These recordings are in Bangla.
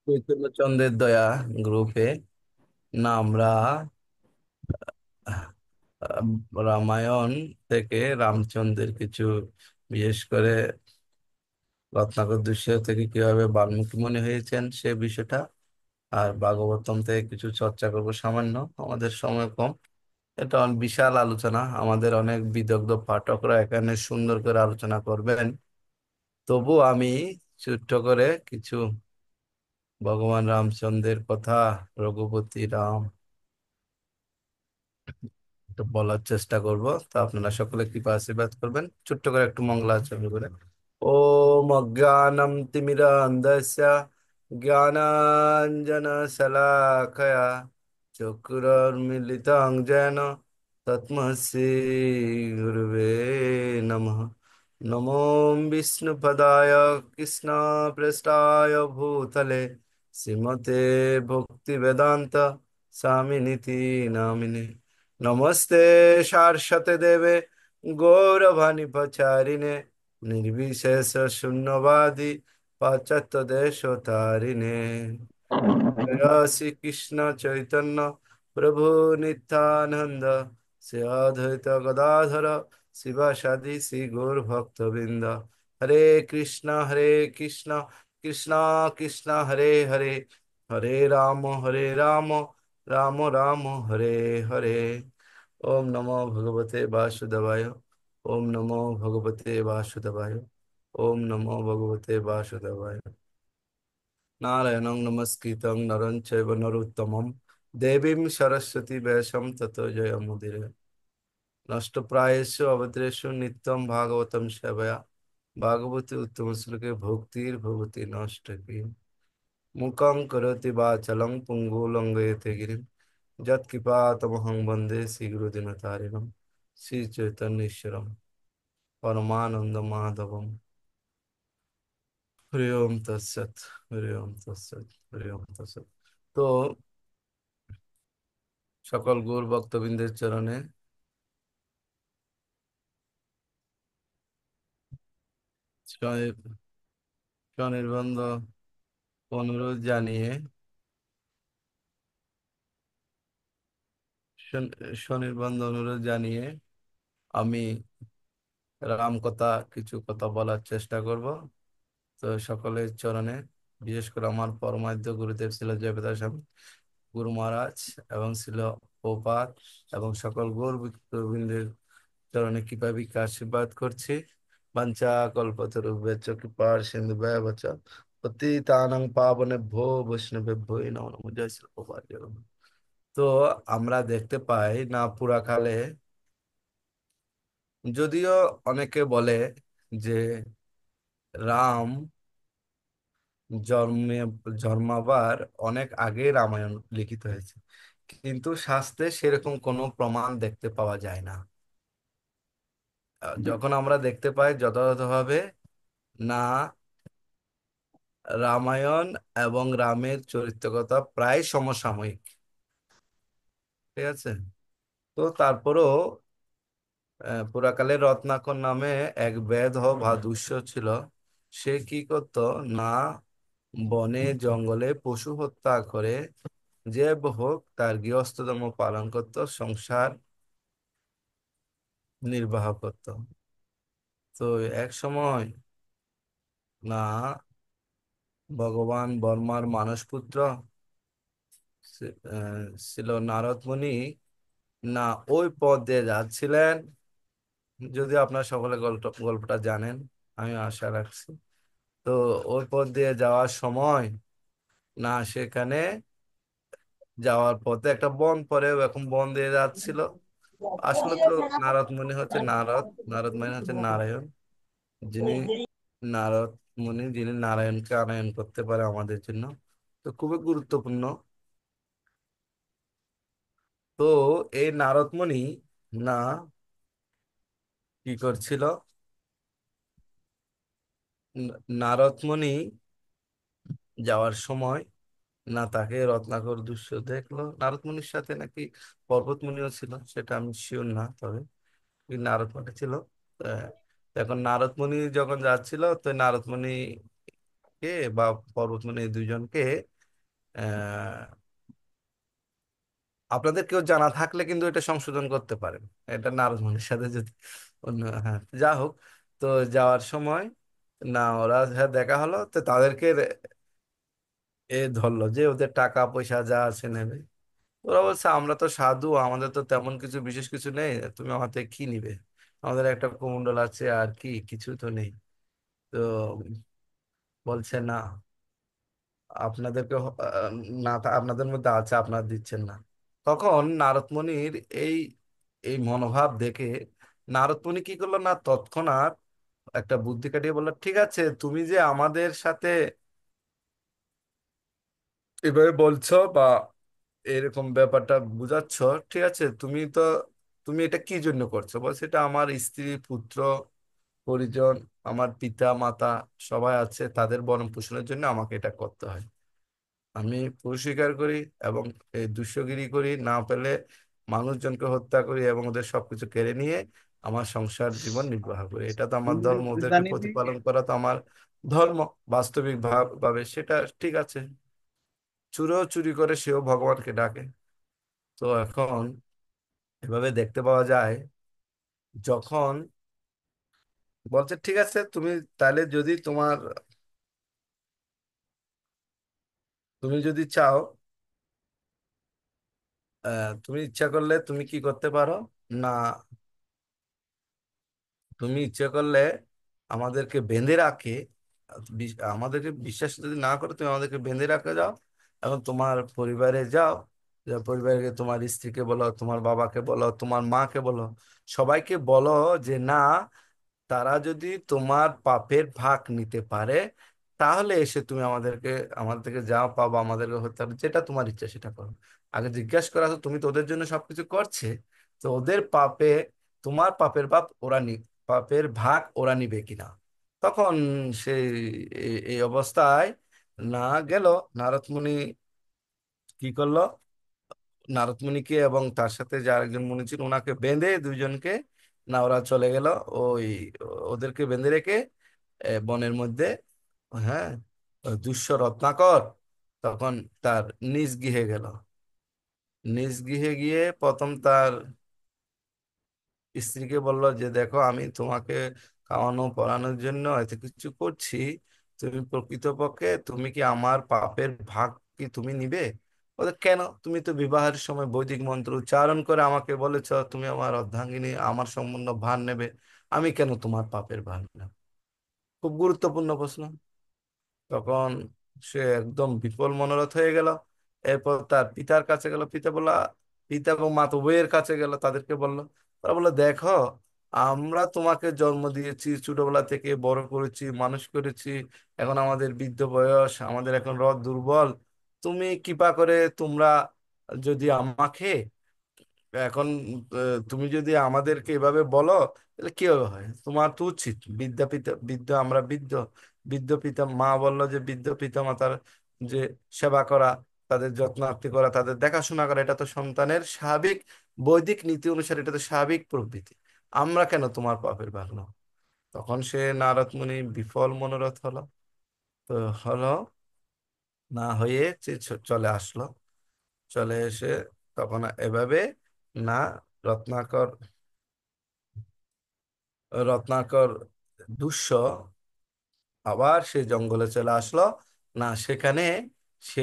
চৈতন্যচন্দ্রের দয়া গ্রুপে না আমরা আহ, রামায়ণ থেকে রামচন্দ্রের কিছু, বিশেষ করে রত্নাকর দৃশ্য থেকে কিভাবে বাল্মীকি মুনি হয়েছেন সে বিষয়টা, আর ভাগবতম থেকে কিছু চর্চা করব সামান্য। আমাদের সময় কম। এটা বিশাল আলোচনা, আমাদের অনেক বিদগ্ধ পাঠকরা এখানে সুন্দর করে আলোচনা করবেন। তবু আমি ছোট্ট করে কিছু ভগবান রামচন্দ্রের কথা, রঘুপতি রাম, একটু বলার চেষ্টা করব। তো আপনারা সকলে কৃপা আশীর্বাদ করবেন, ছোট্ট করে একটু মঙ্গলাচরণ করে। ওম অজ্ঞানম তিমিরান্ধস্য জ্ঞানাঞ্জন শলাকয়া চক্ষুরুন্মিলিतं येन তস্मै গুরবে নমঃ। নমো বিষ্ণুপদায় কৃষ্ণপৃষ্ঠায় ভূতলে শ্রীমতে ভক্তিবেদান্ত স্বামিনিতি নামিনে। নমস্তে সারস্বতে দেবে গৌরবাণী প্রচারিণে নির্বিশেষ শূন্যবাদী পাশ্চাত্য দেশ তারিণে। জয় শ্রীকৃষ্ণ চৈতন্য প্রভু নিত্যানন্দ, শ্রী অদ্বৈত গদাধর শিবাসাদি শ্রী গৌর ভক্তবৃন্দ। হরে কৃষ্ণ কৃষ্ণ কৃষ্ণ হরে হরে, হরে রাম রাম রাম হরে হরে। ওম নমো ভগবতে বাসুদেবায়। ওম নমো ভগবতে বাসুদেবায়। ওম নমো ভগবতে বাসুদেবায়। নারায়ণং নমস্কৃতং নরং চৈব নরোত্তমং দেবীং সরস্বতী ব্যাসং ততো জয়মুদিরে। নষ্টপ্রায়েষু অভদ্রেষু নিত্যং ভাগবতং সেবয়া ভাগবতী উত্তম শ্লোকে ভক্তির ভগতি নষ্টকি। মুখং করোতি বাচালং পুঙ্গু লঙ্ঘয়তে গিরিম যৎকৃপাতমহং বন্দে শ্রীগুরুদিনতারিণম শ্রী চৈতন্যেশ্বরম পরমানন্দ মাধবম। হরি ওম তৎসৎ। হরি ওম তৎসৎ। হরি ওম তৎসৎ। তো সকল গৌর ভক্তবৃন্দের চরণে স্বনির্বন্ধ অনুরোধ জানিয়ে, স্বনির্বন্ধ অনুরোধ জানিয়ে আমি রাম কথা, কিছু কথা বলার চেষ্টা করব। তো সকলের চরণে, বিশেষ করে আমার পরমাধ্য গুরুদেব ছিল জয়প্রকাশ স্বামী গুরু মহারাজ এবং ছিল প্রপাত এবং সকল গৌর ভক্তবৃন্দের চরণে কৃপা বিকাশ আশীর্বাদ করছি। বাঞ্ছা কল্পতরুভ্যশ্চ কৃপার সিন্ধু ব্যবচ পতিতানাং পাবনেভ্যো বৈষ্ণবেভ্যো নমো নমঃ। জয় শ্রী প্রভুপাদ জগন্নাথ। তো আমরা দেখতে পাই না পুরাকালে, যদিও অনেকে বলে যে রাম জন্মে জন্মাবার অনেক আগে রামায়ণ লিখিত হয়েছে, কিন্তু শাস্ত্রে সেরকম কোনো প্রমাণ দেখতে পাওয়া যায় না। যখন আমরা দেখতে পাই যথাযথভাবে, না রামায়ণ এবং রামের চরিত্রকথা প্রায় সমসাময়িক, ঠিক আছে। তো তারপরও পুরাকালে রত্নাকর নামে এক বেধ বা দুষ্য ছিল। সে কি করত না, বনে জঙ্গলে পশু হত্যা করে যে হোক তার গৃহস্থ ধর্ম পালন করত, সংসার নির্বাহ করত। তো এক সময় না ভগবান বর্মার মানসপুত্র ছিল নারদ মুনি, না ওই পথ দিয়ে যাচ্ছিলেন। যদি আপনার সকলে গল্পটা জানেন, আমি আশা রাখছি। তো ওই পথ দিয়ে যাওয়ার সময় না সেখানে যাওয়ার পথে একটা বন পড়ে, এখন বন দিয়ে যাচ্ছিল। আসলে তো নারদ মুনি হচ্ছে নারদ, নারদ মুনি হচ্ছে নারায়ণ, যিনি নারদ মুনি যিনি নারায়ণকে আনয়ন করতে পারে আমাদের জন্য। তো খুবই গুরুত্বপূর্ণ। তো এই নারদ মুনি না কি করছিল, নারদ মুনি যাওয়ার সময় না তাকে রত্নাকর দৃশ্য দেখলো। নারদ মুনির সাথে নাকি পর্বত মুনিও ছিল, সেটা আমি শিওর না, তবে কি নারদ মুনি ছিল। আহ, এখন নারদ মুনি যখন যাচ্ছিল, তো নারদ মুনি কে বা পর্বত মুনি, এই দুইজনকে আহ, আপনাদের কেউ জানা থাকলে কিন্তু এটা সংশোধন করতে পারেন, এটা নারদ মুনির সাথে যদি অন্য, হ্যাঁ যা হোক। তো যাওয়ার সময় না ওরা, হ্যাঁ দেখা হলো, তো তাদেরকে ধরলো যে ওদের টাকা পয়সা যা আছে নেবে। ওরা বলছে আমরা তো সাধু, আমাদের তো তেমন কিছু বিশেষ কিছু নেই, তুমি আমার থেকে কি নিবে? আমাদের একটা কুমন্ডল আছে, আর কি, কিছু তো নেই। তো বলছে না, আপনাদেরকে না আপনাদের মধ্যে আছে, আপনারা দিচ্ছেন না। তখন নারদমণির এই এই মনোভাব দেখে নারদমণি কি করলো না, তৎক্ষণাৎ একটা বুদ্ধি কাটিয়ে বললো, ঠিক আছে তুমি যে আমাদের সাথে এভাবে বলছো বা এরকম ব্যাপারটা বুঝাচ্ছ, ঠিক আছে, তুমি এটা কি জন্য করছো? বলছে এটা আমার স্ত্রী পুত্র পরিজন, আমার পিতা মাতা সবাই আছে, তাদের ভরণ পোষণের জন্য আমাকে এটা করতে হয়। আমি পুরস্কার করি এবং এই দুঃস্বগিরি করি, না পেলে মানুষজনকে হত্যা করি এবং ওদের সবকিছু কেড়ে নিয়ে আমার সংসার জীবন নির্বাহ করি। এটা তো আমার ধর্ম, ওদেরকে প্রতিপালন করা তো আমার ধর্ম। বাস্তবিক ভাবে সেটা ঠিক আছে। চুরেও চুরি করে সেও ভগবানকে ডাকে। তো এখন এভাবে দেখতে পাওয়া যায়, যখন বলছে ঠিক আছে তুমি, তাহলে যদি তুমি যদি চাও, তুমি ইচ্ছা করলে তুমি কি করতে পারো না, তুমি ইচ্ছা করলে আমাদেরকে বেঁধে রাখে, আমাদেরকে বিশ্বাস যদি না করো, তুমি আমাদেরকে বেঁধে রাখে যাও, এখন তোমার পরিবারে যাও, পরিবারকে, তোমার স্ত্রীকে বলো, তোমার বাবাকে বলো, তোমার মাকে বলো, সবাইকে বলো যে না, তারা যদি তোমার পাপের ভাগ নিতে পারে, তাহলে এসে তুমি আমাদের থেকে যা পাবো আমাদেরকে হতে হবে, যেটা তোমার ইচ্ছা সেটা করো। আগে জিজ্ঞাসা করা তো, তুমি তো ওদের জন্য সবকিছু করছে, তো ওদের পাপে, তোমার পাপের ভাগ ওরা নিবে কিনা। তখন সেই এই অবস্থায় না গেল, নারদ মুনি কি করলো, নারদ মুনিকে এবং তার সাথে যে আরেকজন মুনি ছিল ওনাকে বেঁধে দুইজনকে, না ওরা চলে গেল ওই, ওদেরকে বেঁধে রেখে বনের মধ্যে, হ্যাঁ, দুষ্য রত্নাকর তখন তার নিজ গৃহে গেল। নিজ গৃহে গিয়ে প্রথম তার স্ত্রীকে বলল যে দেখো, আমি তোমাকে খাওয়ানো পড়ানোর জন্য এত কিছু করছি, তুমি প্রকৃতপক্ষে তুমি কি আমার পাপের ভাগ কি তুমি নিবে? বলে কেন, তুমি তো বিবাহের সময় বৈদিক মন্ত্র উচ্চারণ করে আমাকে বলেছ তুমি আমার অর্ধাঙ্গিনী, আমার সম্পূর্ণ ভার নেবে, আমি কেন তোমার পাপের ভার নেব? খুব গুরুত্বপূর্ণ প্রশ্ন। তখন সে একদম বিফল মনোরথ হয়ে গেল। এরপর তার পিতার কাছে গেল, পিতা এবং মাতা উভয়ের কাছে গেল, তাদেরকে বলল। তারা বললো দেখো, আমরা তোমাকে জন্ম দিয়েছি, ছোটবেলা থেকে বড় করেছি, মানুষ করেছি, এখন আমাদের বৃদ্ধ বয়স, আমাদের এখন রথ দুর্বল, তুমি কৃপা করে তোমরা যদি আমাকে এখন তুমি যদি আমাদেরকে এভাবে বলো, তাহলে কিভাবে হয়? তোমার তো উচিত আমরা বৃদ্ধ পিতা, মা বললো যে বৃদ্ধ পিতা মাতার যে সেবা করা, তাদের যত্নার্থী করা, তাদের দেখাশোনা করা, এটা তো সন্তানের স্বাভাবিক বৈদিক নীতি অনুসারে এটা তো স্বাভাবিক প্রবৃত্তি। আমরা কেন তোমার পাপের ভাগ নেব? তখন সে নারদ মুনি বিফল মনোরথ হলো। তো হলো, না হয়ে চলে আসলো। চলে এসে তখন এভাবে না, রত্নাকর রত্নাকর দুষ্য আবার সে জঙ্গলে চলে আসলো। না সেখানে সে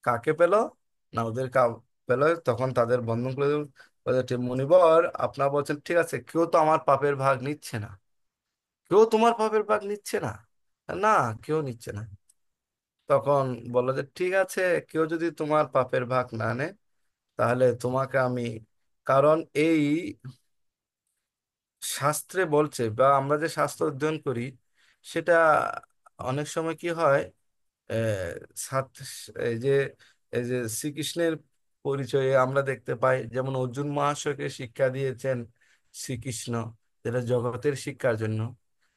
কাকে পেল, না ওদের পেল। তখন তাদের বন্ধন করে দিল, বলে, মুনিবর আপনার বলছেন ঠিক আছে, কেউ তো আমার পাপের ভাগ নিচ্ছে না, কেউ তোমার পাপের ভাগ নিচ্ছে না, না কেউ নিচ্ছে না। তখন বললো যে ঠিক আছে, কেউ যদি তোমার পাপের ভাগ না নেয়, তাহলে তোমাকে আমি, কারণ এই শাস্ত্রে বলছে, বা আমরা যে শাস্ত্র অধ্যয়ন করি, সেটা অনেক সময় কি হয়, আহ, ছাত্র এই যে এই যে শ্রীকৃষ্ণের পরিচয়ে আমরা দেখতে পাই, যেমন অর্জুন মহাশয়কে শিক্ষা দিয়েছেন শ্রীকৃষ্ণ, যেটা জগতের শিক্ষার জন্য।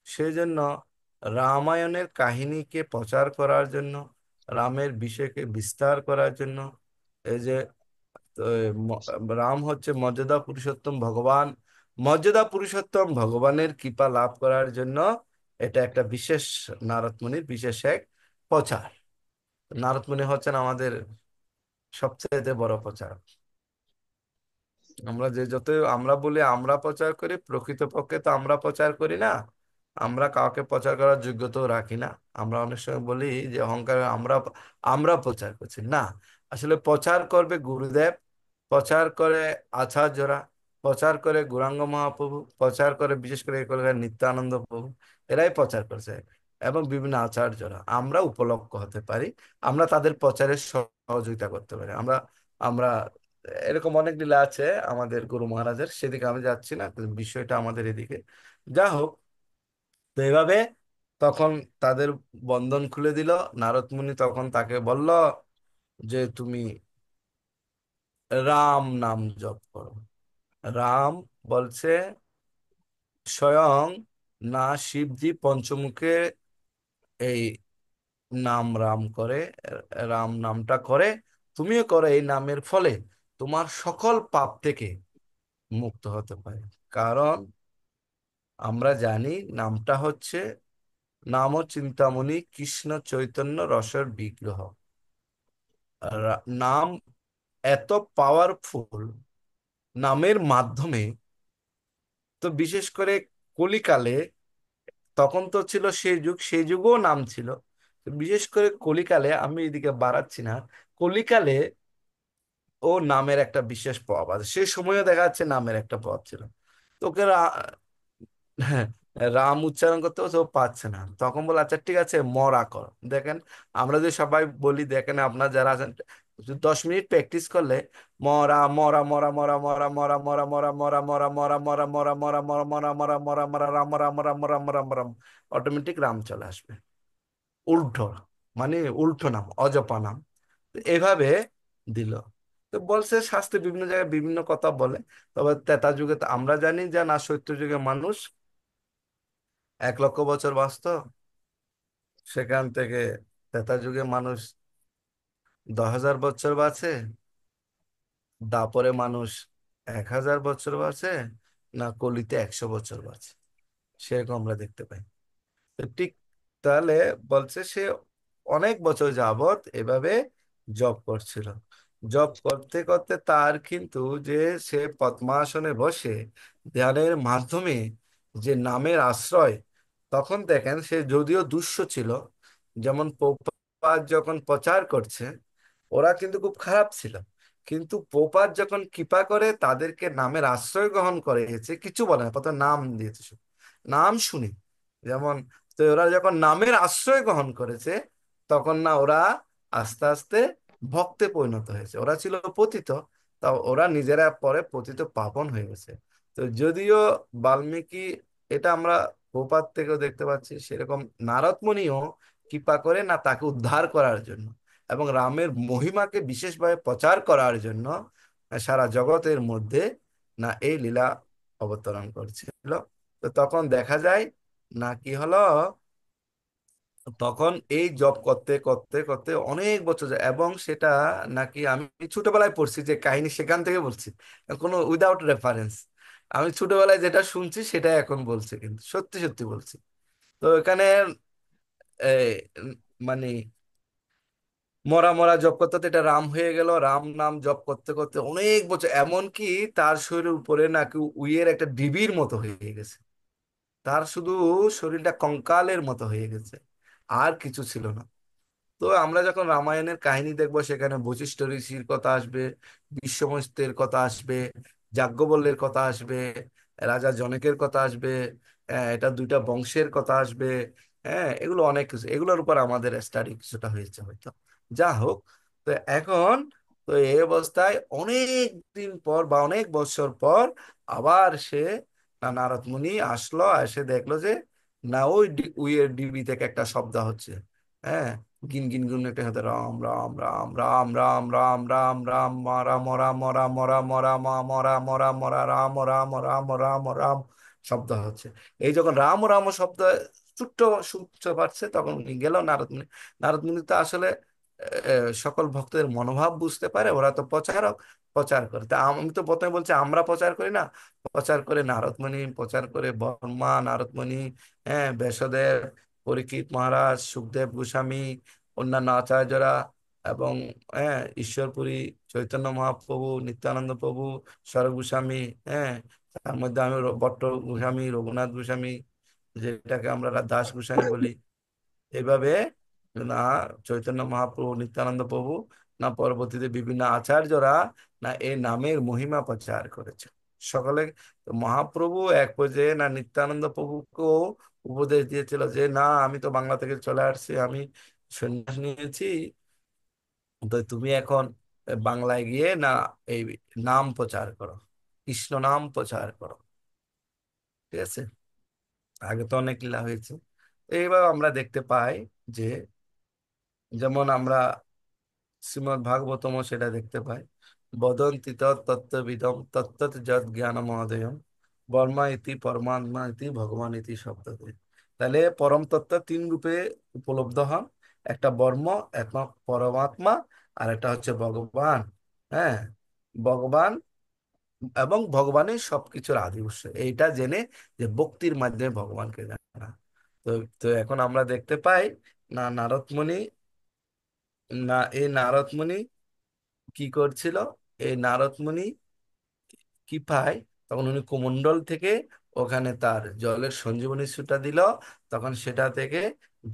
সেই জন্য রামায়ণের কাহিনীকে প্রচার করার জন্য, রামের বিষয়কে বিস্তার করার জন্য, এই যে তো রাম হচ্ছে মর্যাদা পুরুষোত্তম ভগবান, মর্যাদা পুরুষোত্তম ভগবানের কৃপা লাভ করার জন্য এটা একটা বিশেষ, নারদ মুনির বিশেষ এক প্রচার। নারদ মুনি হচ্ছেন আমাদের সবচেয়ে বড় প্রচারক। আমরা যে যত আমরা বলি আমরা প্রচার করি, প্রকৃতপক্ষে তো আমরা প্রচার করি না। আমরা কাউকে প্রচার করার যোগ্যতাও রাখি না। আমরা অনেক সময় বলি যে অহংকার, আমরা আমরা প্রচার করছি না। আসলে প্রচার করবে গুরুদেব, প্রচার করে আচার্যরা, প্রচার করে গৌরাঙ্গ মহাপ্রভু, প্রচার করে বিশেষ করে এখানকার নিত্যানন্দ প্রভু, এরাই প্রচার করছে। এবং বিভিন্ন আচার্যরা, আমরা উপলক্ষ হতে পারি, আমরা তাদের প্রচারে সহযোগিতা করতে পারি। আমরা আমরা এরকম অনেক লীলা আছে আমাদের গুরু মহারাজের, সেদিকে আমি যাচ্ছি না, কিন্তু বিষয়টা আমাদের এদিকে। যা হোক, তো এইভাবে তখন তাদের বন্ধন খুলে দিল। নারদ মুনি তখন তাকে বলল যে তুমি রাম নাম জপ করো। রাম বলছে স্বয়ং না শিবজি পঞ্চমুখে এই নাম রাম করে, রাম নামটা করে, তুমিও করো, এই নামের ফলে তোমার সকল পাপ থেকে মুক্ত হতে পারে। কারণ আমরা জানি নামটা হচ্ছে নাম চিন্তামণি কৃষ্ণ চৈতন্য রসের বিগ্রহ। নাম এত পাওয়ারফুল, নামের মাধ্যমে, তো বিশেষ করে কলিকালে, তখন তো ছিল সেই যুগ, সেই যুগও নাম ছিল, তো বিশেষ করে কলিকালে, আমি এদিকে বাড়াচ্ছি না, কলিকালে ও নামের একটা বিশেষ প্রভাব আছে। সেই সময়ও দেখা যাচ্ছে নামের একটা প্রভাব ছিল। তো ওকে হ্যাঁ, রাম উচ্চারণ করতে তো পারছে না, তখন বলে আচ্ছা ঠিক আছে মরা কর। দেখেন, আমরা যে সবাই বলি, দেখেন আপনার যারা আছেন, 10 মিনিট প্র্যাকটিস করলে মরা মরা মরা মরা মরা মরা মরা মরা মরা মরা মরা মরা মরা মরা মরা মরা মরা মরা মরা রাম রাম রাম রাম রাম রাম, অটোমেটিক রাম চলে আসবে। উল্টো, মানে উল্টো নাম, অজপা নাম। তো এভাবে দিল। তো বলছে শাস্ত্রে বিভিন্ন জায়গায় বিভিন্ন কথা বলে। তবে ত্রেতা যুগে তো আমরা জানি যে না, সত্য যুগে মানুষ 1 লক্ষ বছর বাঁচতো। সেখান থেকে ত্রেতা যুগে মানুষ 10,000 বছর বাঁচে, তারপরে মানুষ 1,000 বছর বাঁচে, না কলিতে 100 বছর বাঁচে, সেরকম আমরা দেখতে পাই। তো ঠিক, তাহলে বলছে সে অনেক বছর যাবত এভাবে জব করছিল। জব করতে করতে তার কিন্তু, যে সে পদ্মাসনে বসে ধ্যানের মাধ্যমে যে নামের আশ্রয়, তখন দেখেন সে যদিও দুষ্য ছিল, যেমন পোপাত যখন প্রচার করছে, ওরা কিন্তু খুব খারাপ ছিল, কিন্তু পোপাত যখন কৃপা করে তাদেরকে নামের আশ্রয় গ্রহণ করেছে, কিছু বলে না, প্রথমে নাম দিয়েছে শুধু। নাম শুনি, যেমন, তো ওরা যখন নামের আশ্রয় গ্রহণ করেছে, তখন না ওরা আস্তে আস্তে ভক্তে পরিণত হয়েছে। ওরা ছিল পতিত, তা ওরা নিজেরা পরে পতিত পাবন হয়ে গেছে। তো যদিও বাল্মীকি, এটা আমরা প্রপাত থেকেও দেখতে পাচ্ছি, সেরকম নারদ মুনিও কৃপা করে না তাকে উদ্ধার করার জন্য এবং রামের মহিমাকে বিশেষভাবে প্রচার করার জন্য সারা জগতের মধ্যে না এই লীলা অবতরণ করছিল। তো তখন দেখা যায় না কি হলো, তখন এই জব করতে করতে করতে অনেক বছর যায়, এবং সেটা নাকি আমি ছোটবেলায় পড়ছি, যে কাহিনী সেখান থেকে বলছি, কোনো উইদাউট রেফারেন্স। আমি ছোটবেলায় যেটা শুনছি সেটা এখন বলছি, কিন্তু সত্যি সত্যি বলছি। তো এখানে এই, মানে মরা মরা জপ করতে করতে এটা রাম হয়ে গেল। রাম নাম জপ করতে করতে অনেক বছর, এমনকি তার শরীরের উপরে নাকি উইয়ের একটা ডিবির মতো হয়ে গেছে। তার শুধু শরীরটা কঙ্কালের মতো হয়ে গেছে, আর কিছু ছিল না। তো আমরা যখন রামায়ণের কাহিনী দেখবো, সেখানে বশিষ্ঠ ঋষির কথা আসবে, বিশ্বমস্তের কথা আসবে, যাজ্ঞবল্লের কথা আসবে, রাজা জনকের কথা আসবে, এটা দুইটা বংশের কথা আসবে। হ্যাঁ, এগুলো অনেক কিছু, এগুলোর উপর আমাদের স্টাডি কিছুটা হয়েছে হয়তো। যা হোক, তো এখন, তো এই অবস্থায় অনেক দিন পর বা অনেক বছর পর আবার সে, নারদ মুনি আসলো, এসে দেখলো যে না, ওই উইয়ের ডিবি থেকে একটা শব্দ হচ্ছে। হ্যাঁ, গিন গিন গুন একটা হাতে রাম রাম রাম রাম রাম রাম রাম রাম মরা মরা মরা মরা মরা মরা মরা মরা রাম রাম রাম রাম রাম শব্দ হচ্ছে। এই যখন রাম রাম শব্দ ছোট্ট শুনতে পারছে, তখন উনি গেল নারদ মুনি। নারদ মুনি তো আসলে সকল ভক্তদের মনোভাব বুঝতে পারে, ওরা তো প্রচারক, প্রচার করে। তা আমি তো প্রথমে বলছি আমরা প্রচার করি না, প্রচার করে নারদ মুনি, প্রচার করে বর্মা, নারদ মুনি, হ্যাঁ, ব্যাসদেব, পরীক্ষিত মহারাজ, সুখদেব গোস্বামী, অন্যান্য আচার্যরা এবং ঈশ্বরপুরী চৈতন্য মহাপ্রভু, নিত্যানন্দ প্রভু, স্বরূপ গোস্বামী, হ্যাঁ, তার মধ্যে আমি ভট্ট গোস্বামী, রঘুনাথ গোস্বামী, যেটাকে আমরা দাস গোস্বামী বলি, এইভাবে না চৈতন্য মহাপ্রভু, নিত্যানন্দ প্রভু, না পরবর্তীতে বিভিন্ন আচার্যরা না এই নামের মহিমা প্রচার করেছে সকলে। তো মহাপ্রভু এক পর্যায়ে না নিত্যানন্দ প্রভুকেও উপদেশ দিয়েছিল যে না, আমি তো বাংলা থেকে চলে আসছি, আমি সন্ন্যাস নিয়েছি, তো তুমি এখন বাংলায় গিয়ে না এই নাম প্রচার করো, কৃষ্ণ নাম প্রচার করো। ঠিক আছে, আগে তো অনেক লীলা হয়েছে। এইবার আমরা দেখতে পাই যে যেমন আমরা শ্রীমদ্ ভাগবতম সেটা দেখতে পাই, বদন্তি তত্ত্ববিদম তত্ত্বৎ যৎ জ্ঞান মহোদয়ম বর্মা ইতি পরমাত্মা ইতি ভগবান ইতি শব্দ। তাহলে পরম তত্ত্ব তিন রূপে উপলব্ধ হন, একটা বর্ম, একটা পরমাত্মা, আর একটা হচ্ছে ভগবান। হ্যাঁ, ভগবান এবং ভগবানের সবকিছুর আদি উৎস, এইটা জেনে যে ভক্তির মাধ্যমে ভগবানকে জানা। তো তো এখন আমরা দেখতে পাই না নারদ মুনি, না এই নারদ মুনি কি করছিল, এই নারদ মুনি কি পায়, তখন উনি কুমন্ডল থেকে ওখানে তার জলের সঞ্জীবনী সুটা দিল, তখন সেটা থেকে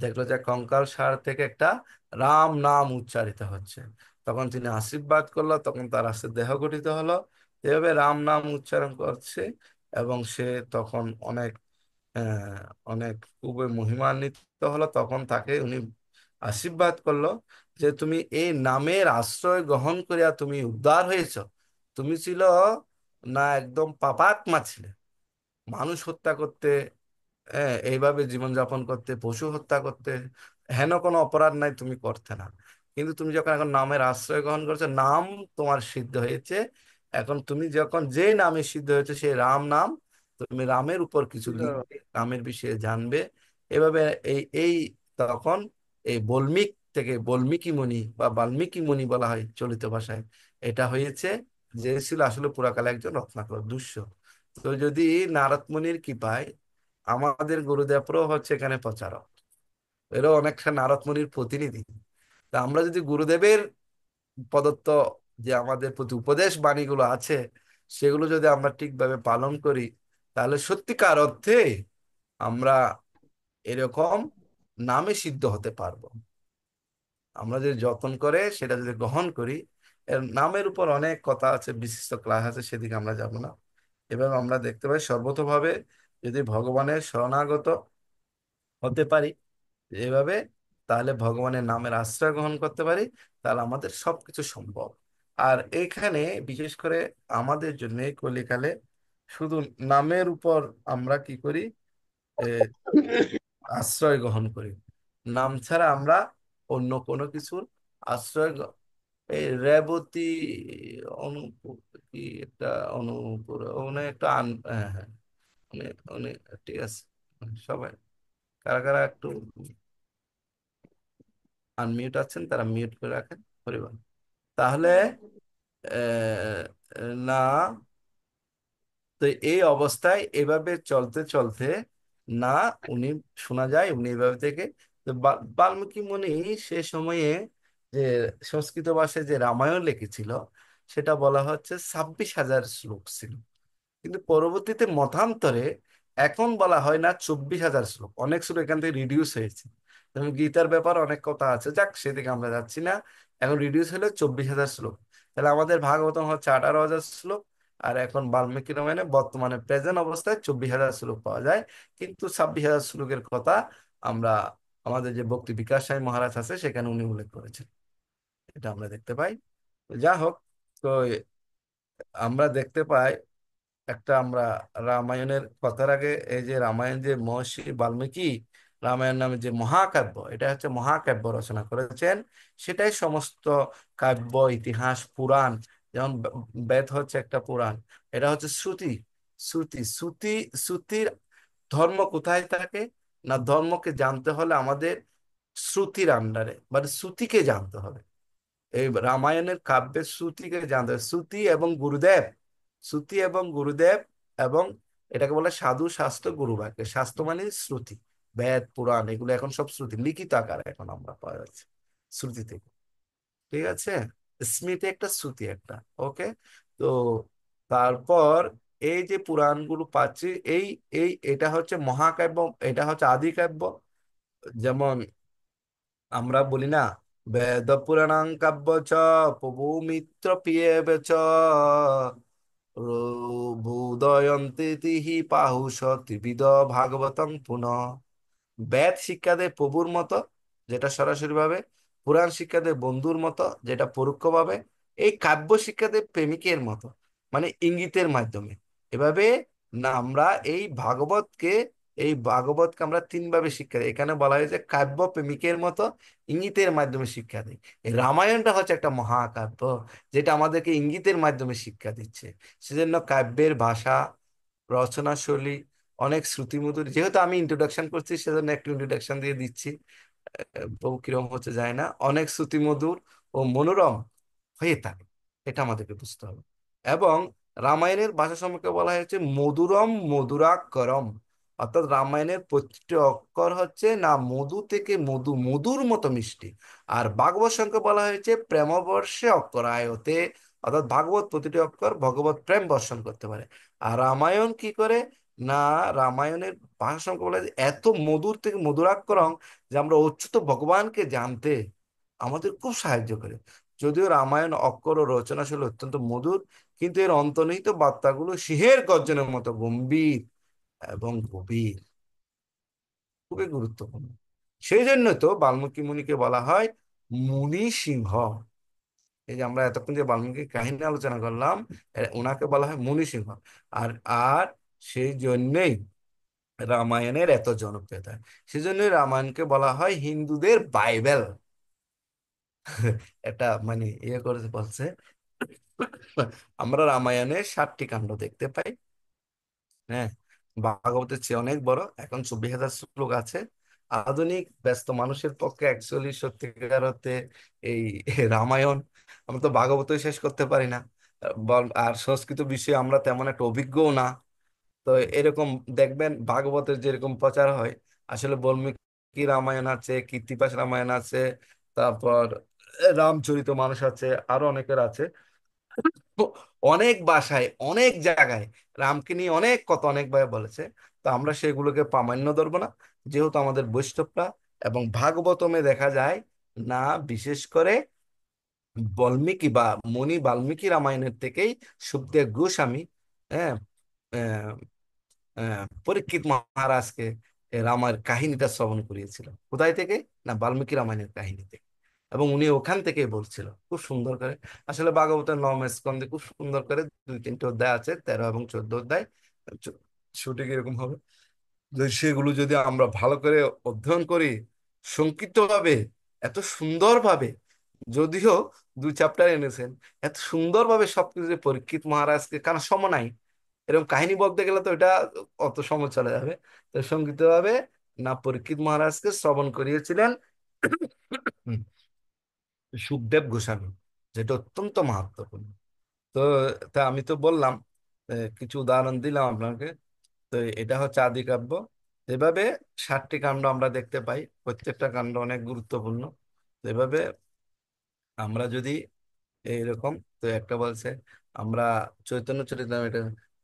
দেখলো যে কঙ্কাল সার থেকে একটা রাম নাম উচ্চারিত হচ্ছে। তখন তিনি আশীর্বাদ করলো, তখন তার আস্তে দেহ গঠিত হলো, এভাবে রাম নাম উচ্চারণ করছে। এবং সে তখন অনেক আহ, অনেক খুবই মহিমান্বিত হলো। তখন তাকে উনি আশীর্বাদ করলো যে তুমি এই নামের আশ্রয় গ্রহণ করিয়া তুমি উদ্ধার হয়েছ। তুমি ছিল না একদম পাপাত্মা ছিলে, মানুষ হত্যা করতে, এইভাবে জীবনযাপন করতে, পশু হত্যা করতে, হেন কোনো অপরাধ নাই তুমি করতে না। কিন্তু তুমি যখন এখন নামের আশ্রয় গ্রহণ করছো, নাম তোমার সিদ্ধ হয়েছে। এখন তুমি যখন যে নামে সিদ্ধ হয়েছে সেই রাম নাম, তুমি রামের উপর কিছু লিখবে, রামের বিষয়ে জানবে। এভাবে এই এই তখন এই বল্মিক থেকে বাল্মীকি মুনি বা বাল্মীকি মুনি বলা হয় চলিত ভাষায়, এটা হয়েছে, যে ছিল আসলে পুরাকালে একজন রত্নাকর দুষ্য। তো যদি নারদ মুনির কৃপায় আমাদের গুরুদেবরাও হচ্ছে এখানে প্রচারক, এরাও অনেকটা নারদ মুনির প্রতিনিধি। তা আমরা যদি গুরুদেবের প্রদত্ত যে আমাদের প্রতি উপদেশ বাণীগুলো আছে, সেগুলো যদি আমরা ঠিকভাবে পালন করি, তাহলে সত্যিকার অর্থে আমরা এরকম নামে সিদ্ধ হতে পারবো। আমরা যদি যত্ন করে সেটা যদি গ্রহণ করি, এর নামের উপর অনেক কথা আছে, বিশিষ্ট ক্লাস আছে, সেদিকে আমরা যাব না। এভাবে আমরা দেখতে পাই সর্বতোভাবে যদি ভগবানের শরণাগত হতে পারি এভাবে, তাহলে ভগবানের নামের আশ্রয় গ্রহণ করতে পারি, তাহলে আমাদের সবকিছু সম্ভব। আর এখানে বিশেষ করে আমাদের জন্য এই কলিকালে শুধু নামের উপর আমরা কি করি, এ, আশ্রয় গ্রহণ করি। নাম ছাড়া আমরা অন্য কোনো কিছুর আশ্রয় এই রেবতী অনুপুর, কি একটা অনুপুর, উনি একটা হ্যাঁ হ্যাঁ, উনি উনি ঠিক আছে। সবাই কারা কারা একটু আনমিউট আছেন তারা মিউট করে রাখেন পরিবার। তাহলে আহ, না, তো এই অবস্থায় এভাবে চলতে চলতে না উনি শোনা যায় উনি এভাবে থেকে, তো বাল্মীকি মুনি সে সময়ে যে সংস্কৃত ভাষায় যে রামায়ণ লিখেছিল, সেটা বলা হচ্ছে 26,000 শ্লোক ছিল। কিন্তু পরবর্তীতে মতান্তরে এখন বলা হয় না 24,000 শ্লোক, অনেক শ্লোক এখান থেকে রিডিউস হয়েছে। যেমন গীতার ব্যাপার অনেক কথা আছে, যাক সেদিকে আমরা যাচ্ছি না। এখন রিডিউস হলো 24,000 শ্লোক। তাহলে আমাদের ভাগবতম হচ্ছে 18,000 শ্লোক, আর এখন বাল্মীকি রামায়ণে বর্তমানে প্রেজেন্ট অবস্থায় 24,000 শ্লোক পাওয়া যায়। কিন্তু 26,000 শ্লোকের কথা আমরা আমাদের যে ভক্তি বিকাশ স্বামী মহারাজ আছে সেখানে উনি উল্লেখ করেছেন, এটা আমরা দেখতে পাই। তো যা হোক, তো আমরা দেখতে পাই একটা আমরা রামায়ণের কথার আগে এই যে রামায়ণ যে মহর্ষি বাল্মীকি রামায়ণ নামে যে মহাকাব্য, এটা হচ্ছে মহাকাব্য রচনা করেছেন। সেটাই সমস্ত কাব্য, ইতিহাস, পুরাণ, যেমন বেদ হচ্ছে একটা পুরাণ, এটা হচ্ছে শ্রুতি। শ্রুতি শ্রুতির ধর্ম কোথায় থাকে, না ধর্মকে জানতে হলে আমাদের শ্রুতির আন্ডারে মানে শ্রুতিকে জানতে হবে। এই রামায়ণের কাব্যের শ্রুতিকে জানতে হবে, শ্রুতি এবং গুরুদেব, শ্রুতি এবং গুরুদেব, এবং এটাকে বলে সাধু শাস্ত্র গুরু বাক্য। শাস্ত্র মানে শ্রুতি, বেদ পুরাণ এগুলো এখন সব শ্রুতি লিখিত আকারে এখন আমরা পাওয়া যাচ্ছে। শ্রুতি থেকে। ঠিক আছে, স্মৃতি একটা, শ্রুতি একটা। ওকে। তো তারপর এই যে পুরাণগুলো পাচ্ছি, এই এই এটা হচ্ছে মহাকাব্য, এটা হচ্ছে আদি কাব্য। যেমন আমরা বলি না, বেদ পুরাণাং কাব্য চ পবুমিত্র পিয়েব চ ভূদয়ন্তে তিহি পাহুষ ত্রিবিদ ভাগবতং পুনঃ। বেদ শিক্ষা দেয় প্রভুর মতো, যেটা সরাসরি ভাবে। পুরাণ শিক্ষা দেয় বন্ধুর মতো, যেটা পরোক্ষ ভাবে। এই কাব্য শিক্ষা দেয় প্রেমিকের মতো, মানে ইঙ্গিতের মাধ্যমে। এভাবে না আমরা এই ভাগবতকে আমরা তিন ভাবে শিক্ষা দিই। এখানে বলা হয়েছে কাব্য প্রেমিকের মতো, ইঙ্গিতের মাধ্যমে শিক্ষা দেয়। এই রামায়ণটা হচ্ছে একটা মহাকাব্য, যেটা আমাদেরকে ইঙ্গিতের মাধ্যমে শিক্ষা দিচ্ছে। সেজন্য কাব্যের ভাষা, রচনাশৈলী অনেক শ্রুতিমধুর। যেহেতু আমি ইন্ট্রোডাকশন করছি, সেজন্য একটু ইন্ট্রোডাকশন দিয়ে দিচ্ছি। বউ কিরম হচ্ছে যায় না, অনেক শ্রুতিমধুর ও মনোরম হয়ে থাকে, এটা আমাদেরকে বুঝতে হবে। এবং রামায়ণের ভাষা সম্পর্কে বলা হয়েছে মধুরম মধুরাক্ষরম। অর্থাৎ রামায়ণের প্রতিটি অক্ষর হচ্ছে না মধু থেকে মধু, মধুর মতো মিষ্টি। আর ভাগবত সম্পর্কে বলা হয়েছে প্রেমবর্ষে অক্ষরায়তে। অর্থাৎ ভাগবত প্রতিটি অক্ষর ভগবত প্রেম বর্ষণ করতে পারে। আর রামায়ণ কি করে না, রামায়ণের ভাষা সম্পর্কে বলা হয়েছে এত মধুর থেকে মধুরাক্ষরম, যে আমরা অচ্যুত ভগবানকে জানতে আমাদের খুব সাহায্য করে। যদিও রামায়ণ অক্ষর ও রচনাশৈলী অত্যন্ত মধুর, কিন্তু এর অন্তর্নিহিত বার্তাগুলো সিংহের গর্জনের মতো গম্ভীর এবং গভীর, খুবই গুরুত্বপূর্ণ। সেই জন্য তো বাল্মীকি মুনিকে বলা হয় মুনি সিংহ। এই যে আমরা এতক্ষণ যে বাল্মীকি কাহিনী আলোচনা করলাম, ওনাকে বলা হয় মুনি সিংহ। আর আর সেই জন্যেই রামায়ণের এত জনপ্রিয়তা। সেজন্যই রামায়ণকে বলা হয় হিন্দুদের বাইবেল। এটা মানে ইয়ে করে বলছে। আমরা রামায়ণে 7টি কাণ্ড দেখতে পাই। হ্যাঁ, ভাগবতের চেয়ে অনেক বড়, এখন 24,000 শ্লোক আছে। আধুনিক ব্যস্ত মানুষের পক্ষে অ্যাকচুয়ালি সত্যিকার অর্থে এই রামায়ণ, আমরা তো ভাগবতই শেষ করতে পারি না। আর সংস্কৃত বিষয়ে আমরা তেমন একটা অভিজ্ঞও না। তো এরকম দেখবেন ভাগবতের যেরকম প্রচার হয়, আসলে বাল্মীকি রামায়ণ আছে, কীর্তিপাশ রামায়ণ আছে, তারপর রামচরিত মানুষ আছে, আরো অনেকের আছে। তো অনেক ভাষায় অনেক জায়গায় রামকে নিয়ে অনেক কথা অনেকভাবে বলেছে। তো আমরা সেগুলোকে প্রামাণ্য ধরবো না, যেহেতু আমাদের বৈষ্ণবরা। এবং ভাগবতমে দেখা যায় না, বিশেষ করে বাল্মীকি রামায়ণের থেকেই সুখদেব গোস্বামী, হ্যাঁ, পরীক্ষিত মহারাজকে এ রামায়ণ কাহিনীটা শ্রবণ করিয়েছিল। কোথায় থেকে? না, বাল্মীকি রামায়ণের কাহিনী থেকে। এবং উনি ওখান থেকে বলছিল খুব সুন্দর করে। আসলে ভাগবতের 9 স্কন্ধে খুব সুন্দর করে 2-3টে অধ্যায় আছে, 13 এবং 14 অধ্যায়। সঠিক এরকম হবে। সেগুলো যদি আমরা ভালো করে অধ্যয়ন করি, সংক্ষিপ্ত ভাবে, এত সুন্দর ভাবে, যদিও 2 চ্যাপ্টার এনেছেন, এত সুন্দর ভাবে সবকিছু যে পরীক্ষিত মহারাজকে, কারণ সময় নাই, এরকম কাহিনী বলতে গেলে তো এটা অত সময় চলে যাবে। তো সংক্ষিপ্ত ভাবে না পরীক্ষিত মহারাজকে শ্রবণ করিয়েছিলেন হুম, সুখদেব গোস্বামী, যেটা অত্যন্ত মাহাত্ম্যপূর্ণ। তো তা আমি তো বললাম, কিছু উদাহরণ দিলাম আপনাকে। তো এটা হচ্ছে আদি কাব্য। এভাবে 7টি কাণ্ড আমরা দেখতে পাই, প্রত্যেকটা কাণ্ড অনেক গুরুত্বপূর্ণ। তো এভাবে আমরা যদি এইরকম, তো একটা বলছে আমরা চৈতন্য চরিতামৃত,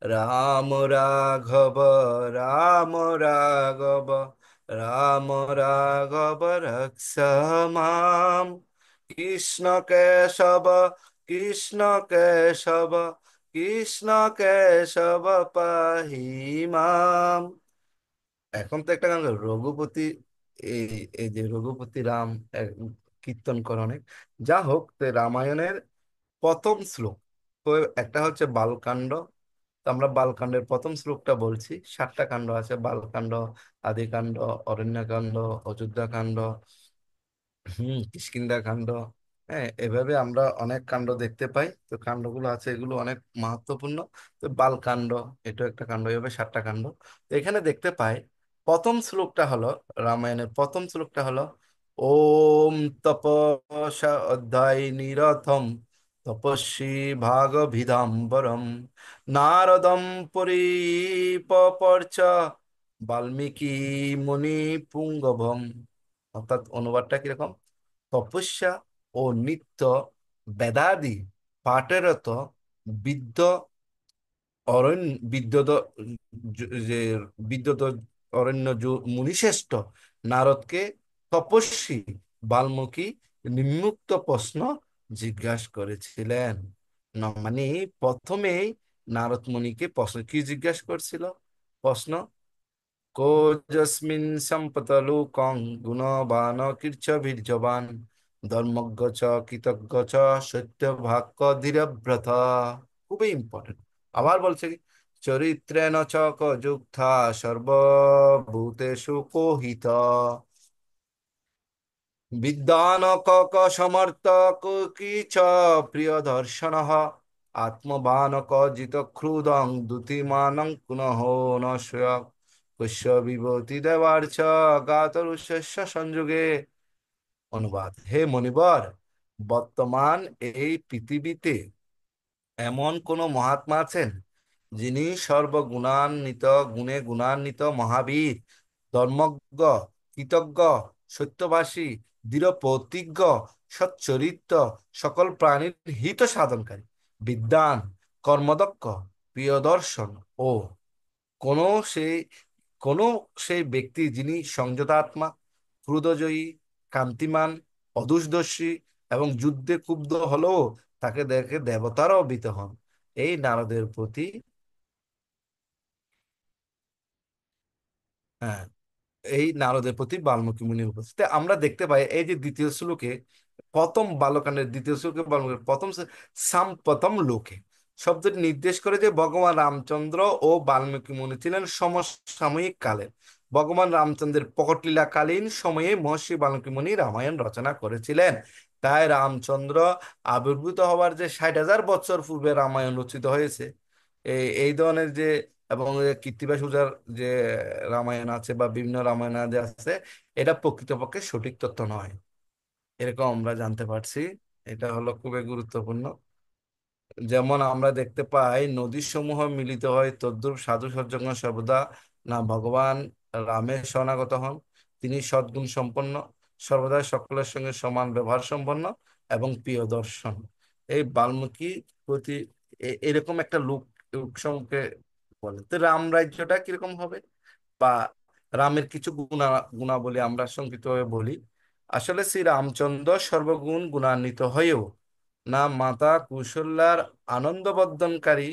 রাম রাঘব, রাম রাঘব, রাম রাঘব রক্ষ মাম, কৃষ্ণ কেশব, কৃষ্ণ কেশব, কৃষ্ণ কেশব পাহি মাম। এখন তো একটা গান রঘুপতি, এই এই যে রঘুপতি রাম, এক কীর্তন করে অনেক। যা হোক, তো রামায়ণের প্রথম শ্লোক, তো একটা হচ্ছে বালকাণ্ড। তো আমরা বালকাণ্ডের প্রথম শ্লোকটা বলছি। 7টা কাণ্ড আছে: বালকাণ্ড, আদিকাণ্ড, অরণ্যকাণ্ড, অযোধ্যাকাণ্ড, কিষ্কিন্ধা কাণ্ড। হ্যাঁ, এভাবে আমরা অনেক কাণ্ড দেখতে পাই। তো কাণ্ডগুলো আছে, এগুলো অনেক মাহাত্ম্যপূর্ণ। তো বালকাণ্ড, এটা একটা কাণ্ড, এভাবে 7টা কাণ্ড। তো এখানে দেখতে পাই প্রথম শ্লোকটা হলো, রামায়ণের প্রথম শ্লোকটা হলো ওম তপসা অধ্যায় নিরথম তপস্বী ভাগভিদাম্বরম নারদম পরিপর্চ বাল্মীকি মুনি পুঙ্গভম। অর্থাৎ অনুবাদটা কিরকম: তপস্যা ও নিত্য বেদাদি পাঠরত বিদ্য অরণ্য বিদ্যত যে বিদ্যত অরণ্য মুনিশ্রেষ্ঠ নারদকে তপস্বী বাল্মীকি নিম্নোক্ত প্রশ্ন জিজ্ঞাসা করেছিলেন। মানে প্রথমেই নারদ মুনিকে প্রশ্ন কি জিজ্ঞাসা করছিল? প্রশ্ন, কোজস্মিন সম্পত লোকং গুণবান কীর্তিভির্যবান ধর্মজ্ঞ চ কৃতজ্ঞ চ সত্য ভাক্য ধীরব্রত। খুবই ইম্পর্টেন্ট। আবার বলছে কি, চরিত্রেণ চ যুক্তা সর্বভূতেষু কোহিত বিদ্বান ক সমর্থ কি চ প্রিয় দর্শন আত্মবান জিত ক্রুদং দ্যুতিমানং পুনঃ ন শ্রেয় পুষ্য বিভূতি দেবার চ গাতরুষস্য সংযোগে। অনুবাদ: হে মনিবর, বর্তমান এই পৃথিবীতে এমন কোন মহাত্মা আছেন যিনি সর্বগুণান্বিত, গুণে গুণান্বিত, মহাবীর, ধর্মজ্ঞ, কৃতজ্ঞ, সত্যভাষী, দৃঢ় প্রতিজ্ঞ, সচ্চরিত্র, সকল প্রাণীর হিত সাধনকারী, বিদ্বান, কর্মদক্ষ, প্রিয়দর্শন ও কোন সেই কোন সেই ব্যক্তি যিনি সংযতাত্মা, ক্রুদ্ধজয়ী, কান্তিমান, অদূরদর্শী এবং যুদ্ধে ক্ষুব্ধ হলেও তাকে দেখে দেবতারাও ভীত হন, এই নারদের প্রতি। হ্যাঁ, এই নারদের প্রতি বাল্মীকি মুনির উপস্থিতি আমরা দেখতে পাই। এই যে দ্বিতীয় শ্লোকে, প্রথম বালকাণ্ডের দ্বিতীয় শ্লোকে বাল্মীকি প্রথম সাম্প্রতম লোকে শব্দটি নির্দেশ করে যে ভগবান রামচন্দ্র ও বাল্মীকি মুনি ছিলেন সমসাময়িক কালের। ভগবান রামচন্দ্রের প্রকটলীলাকালীন সময়ে মহর্ষি বাল্মীকি মুনি রামায়ণ রচনা করেছিলেন। তাই রামচন্দ্র আবির্ভূত হওয়ার যে 60,000 বছর পূর্বে রামায়ণ রচিত হয়েছে, এই ধরনের যে, এবং কৃত্তিবাস পূজার যে রামায়ণ আছে বা বিভিন্ন রামায়ণ আদি আছে, এটা প্রকৃতপক্ষে সঠিক তথ্য নয়, এরকম আমরা জানতে পারছি। এটা হলো খুবই গুরুত্বপূর্ণ। যেমন আমরা দেখতে পাই নদী সমূহ মিলিত হয়, তদ্রূপ সাধু সজ্জন সর্বদা না ভগবান রামের শরণাগত হন। তিনি সদ্গুণ সম্পন্ন, সর্বদা সকলের সঙ্গে সমান ব্যবহার সম্পন্ন এবং প্রিয় দর্শন। এই বাল্মীকি প্রতি এরকম একটা লোক সম্পর্কে বলে। তো রাম রাজ্যটা কিরকম হবে, বা রামের কিছু গুণাবলী আমরা সংক্ষিপ্তভাবে বলি। আসলে শ্রী রামচন্দ্র সর্বগুণ গুণান্বিত হয়েও না মাতা কৌশল্যার আনন্দ বর্ধনকারী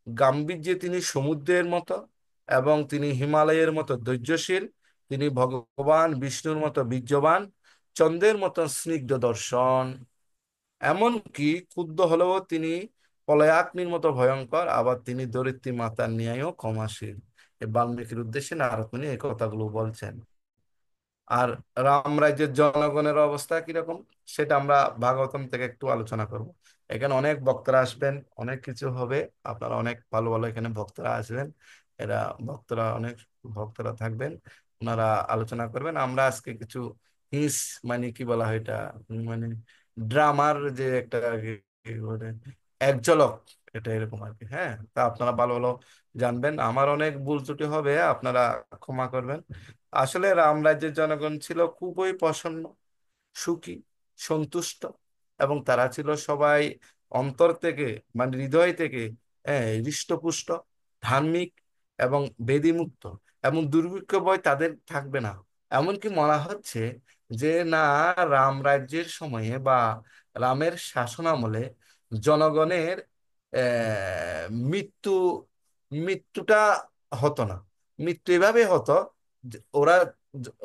গাম্ভীর্যে তিনি সমুদ্রের মতো, এবং তিনি হিমালয়ের মতো ধৈর্যশীল, তিনি ভগবান বিষ্ণুর মতো বীর্যবান, চন্দ্রের মতো স্নিগ্ধ দর্শন, এমনকি ক্ষুব্ধ হলেও তিনি প্রলয়াগ্নির মতো ভয়ঙ্কর, আবার তিনি ধরিত্রী মাতার ন্যায়ও ক্ষমাশীল। এই বাল্মীকির উদ্দেশ্যে নারদ মুনি এই কথাগুলো বলছেন। আর রাম রাজ্যের জনগণের অবস্থা কিরকম, সেটা আমরা ভাগবতম থেকে একটু আলোচনা করব। এখানে অনেক বক্তারা আসবেন, অনেক কিছু হবে। আপনারা অনেক ভালো ভালো এখানে বক্তারা আসবেন, এরা ভক্তরা অনেক ভক্তরা থাকবেন, ওনারা আলোচনা করবেন। আমরা আজকে কিছু হিস, মানে কি বলা হয় এটা, মানে ড্রামার যে একটা কি বলে, এক ঝলক, এটা এরকম আর কি। হ্যাঁ, তা আপনারা ভালো ভালো জানবেন, আমার অনেক ভুল ত্রুটি হবে, আপনারা ক্ষমা করবেন। আসলে রামরাজ্যের জনগণ ছিল খুবই প্রসন্ন, সুখী, সন্তুষ্ট, এবং তারা ছিল সবাই অন্তর থেকে, মানে হৃদয় থেকে হৃষ্টপুষ্ট, ধার্মিক এবং বেদীমুক্ত, এবং দুর্ভিক্ষ ভয় তাদের থাকবে না। এমনকি মনে হচ্ছে যে না, রাম রাজ্যের সময়ে বা রামের শাসনামলে জনগণের মৃত্যু মৃত্যুটা হতো না। মৃত্যু এভাবে হতো যে ওরা,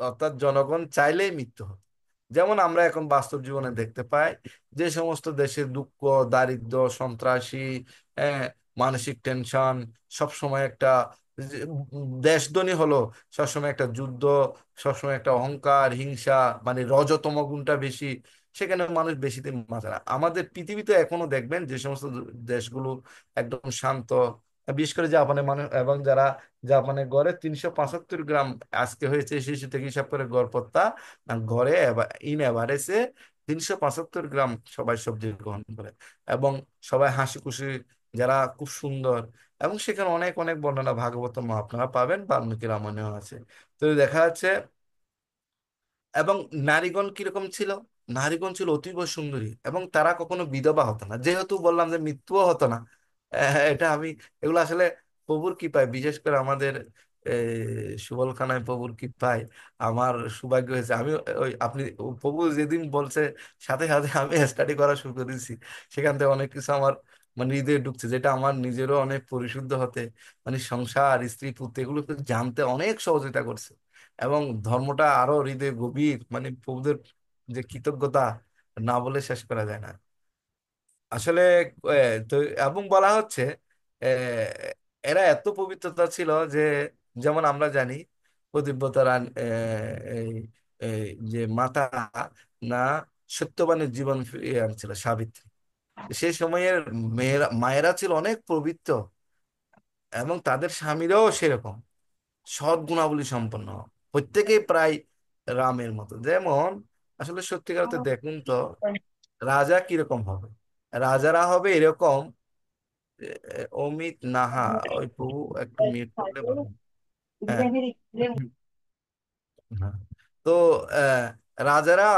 অর্থাৎ জনগণ চাইলেই মৃত্যু হতো। যেমন আমরা এখন বাস্তব জীবনে দেখতে পাই, যে সমস্ত দেশে দুঃখ, দারিদ্র, সন্ত্রাসী, হ্যাঁ, মানসিক টেনশন, সবসময় একটা দেশধ্বনি হলো, সবসময় একটা যুদ্ধ, সবসময় একটা অহংকার, হিংসা, মানে রজতম গুণটা বেশি, সেখানে মানুষ বেশি দিন বাঁচে না। আমাদের পৃথিবীতে এখনো দেখবেন যে সমস্ত দেশগুলো একদম শান্ত, বিশেষ করে জাপানে মানুষ, এবং যারা জাপানে গড়ে 375 গ্রাম আজকে হয়েছে শিশু থেকে হিসাব করে গড় পড়তা, ঘরে ইন এভারেজে 375 গ্রাম সবাই সবজি গ্রহণ করে, এবং সবাই হাসি খুশি, যারা খুব সুন্দর। এবং সেখানে অনেক অনেক বর্ণনা ভাগবতম আপনারা পাবেন, বাল্মীকি রামায়ণেও আছে। তো দেখা যাচ্ছে, এবং নারীগণ কিরকম ছিল, নারীগণ ছিল অতীব সুন্দরী এবং তারা কখনো বিধবা হতো না, যেহেতু বললাম যে মৃত্যুও হতো না। এটা আমি, এগুলো আসলে প্রভুর কৃপায়, বিশেষ করে আমাদের সুবল খানায় প্রভুর কৃপায় আমার সৌভাগ্য হয়েছে। আমি ওই আপনি প্রভু যেদিন বলছে, সাথে সাথে আমি স্টাডি করা শুরু করে দিয়েছি। সেখান থেকে অনেক কিছু আমার মানে হৃদয়ে ঢুকছে, যেটা আমার নিজেরও অনেক পরিশুদ্ধ হতে, মানে সংসার, স্ত্রী পুত্র এগুলো জানতে অনেক সহযোগিতা করছে। এবং ধর্মটা আরো হৃদয়ে গভীর, মানে প্রভুদের যে কৃতজ্ঞতা না বলে শেষ করা যায় না আসলে। তো এবং বলা হচ্ছে আহ, এরা এত পবিত্রতা ছিল যে, যেমন আমরা জানি পতিব্রতা এই এই যে মাতা না সত্যবানের জীবন ফিরিয়ে আনছিল সাবিত্রী। সেই সময়ের মায়েরা ছিল অনেক পবিত্র, এবং তাদের স্বামীরাও সেরকম সৎ গুণাবলী সম্পন্ন, প্রত্যেকেই প্রায় রামের মতো। যেমন আসলে সত্যিকার অর্থে দেখুন তো, রাজা কিরকম হবে, রাজারা হবে এরকম। অমিত নাহা, ওই প্রভু একটু মিউট করলে ভালো হয়। হ্যাঁ। হ্যাঁ। তো আহ, রাজারা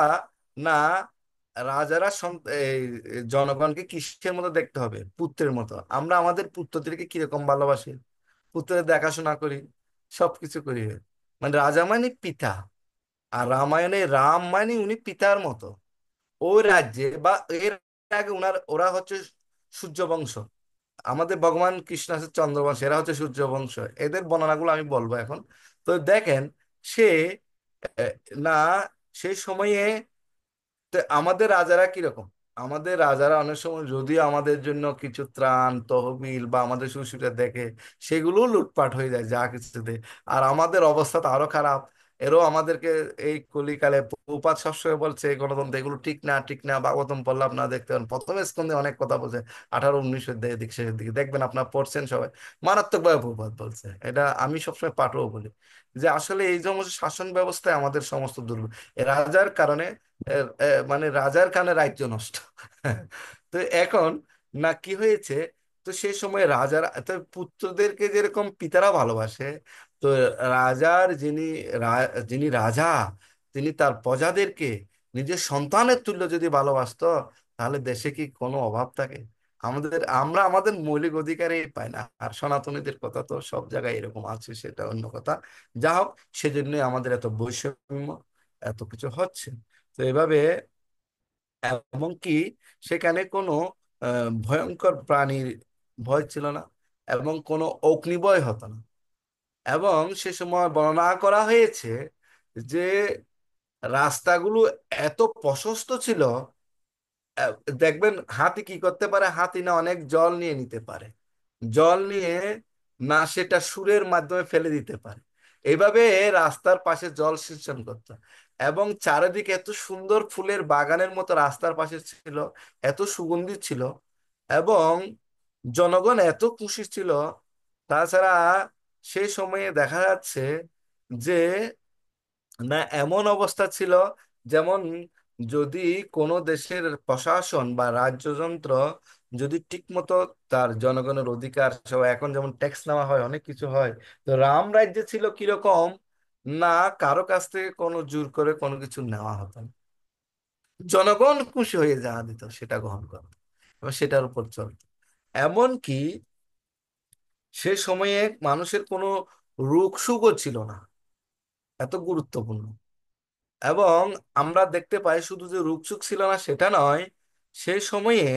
না, রাজারা এই জনগণকে কিসের মতো দেখতে হবে, পুত্রের মতো। আমরা আমাদের পুত্রদেরকে কিরকম ভালোবাসি, পুত্রের দেখাশোনা করি, সবকিছু করি। মানে রাজা মানে পিতা, আর রামায়ণে রাম মানে উনি পিতার মতো। ওই রাজ্যে বা এর আগে ওরা হচ্ছে সূর্য বংশ। আমাদের ভগবান কৃষ্ণ আছে চন্দ্রবংশ, এরা হচ্ছে সূর্য বংশ। এদের বর্ণনাগুলো আমি বলবো এখন। তো দেখেন, সে আহ, না সেই সময়ে, তো আমাদের রাজারা কিরকম, আমাদের রাজারা অনেক সময় যদি আমাদের জন্য কিছু ত্রাণ তহবিল বা আমাদের সুবিধা দেখে, সেগুলো লুটপাট হয়ে যায় যা কিছুতে। আর আমাদের অবস্থা তো আরো খারাপ। এরও আমাদেরকে এই কলিকালে উপাত সবসময় বলছে গণতন্ত্র এগুলো ঠিক না, ঠিক না। ভাগবতম পড়লাম না, দেখতে পারেন প্রথমে স্কন্ধে অনেক কথা বলছে, 18-19 দিক শেষের দিকে দেখবেন, আপনার পড়ছেন সবাই। মারাত্মকভাবে প্রবাদ বলছে, এটা আমি সবসময় পাঠও বলি, যে আসলে এই সমস্ত শাসন ব্যবস্থায় আমাদের সমস্ত দুর্বল, রাজার কারণে মানে রাজার কানে রাজ্য নষ্ট। তো এখন না কি হয়েছে, তো সেই সময় রাজার তো পুত্রদেরকে যেরকম পিতারা ভালোবাসে, তো রাজার যিনি রাজা, তিনি তার প্রজাদেরকে নিজের সন্তানের তুল্য যদি ভালোবাসতো, তাহলে দেশে কি কোনো অভাব থাকে? আমরা আমাদের মৌলিক অধিকারই পাই না। আর সনাতনীদের কথা তো সব জায়গায় এরকম আছে, সেটা অন্য কথা। যা হোক, সেজন্যই আমাদের এত বৈষম্য, এত কিছু হচ্ছে। তো এভাবে, এমনকি সেখানে কোনো ভয়ঙ্কর প্রাণীর ভয় ছিল না, এবং কোনো অগ্নিভয় হতো না। এবং সে সময় বর্ণনা করা হয়েছে যে রাস্তাগুলো এত প্রশস্ত ছিল। আহ, দেখবেন হাতি কি করতে পারে, হাতি না অনেক জল নিয়ে নিতে পারে, জল নিয়ে না সেটা সুরের মাধ্যমে ফেলে দিতে পারে। এইভাবে রাস্তার পাশে জল সিঞ্চন করতো। এবং চারিদিকে এত সুন্দর ফুলের বাগানের মতো রাস্তার পাশে ছিল, এত সুগন্ধি ছিল, এবং জনগণ এত খুশি ছিল। তাছাড়া সেই সময়ে দেখা যাচ্ছে যে না এমন অবস্থা ছিল, যেমন যদি কোনো দেশের প্রশাসন বা রাজ্যযন্ত্র যদি ঠিকমতো তার জনগণের অধিকার সহ, এখন যেমন ট্যাক্স নেওয়া হয়, অনেক কিছু হয়। তো রাম রাজ্যে ছিল কিরকম, না কারো কাছ থেকে কোনো জোর করে কোনো কিছু নেওয়া হতো না। জনগণ খুশি হয়ে যা দিত সেটা গ্রহণ করত এবং সেটার উপর চলত। এমনকি সে সময়ে মানুষের কোনো রোগ সুগও ছিল না, এত গুরুত্বপূর্ণ। এবং আমরা দেখতে পাই শুধু যে রূপচুক ছিল না সেটা নয়, সেই সময়ে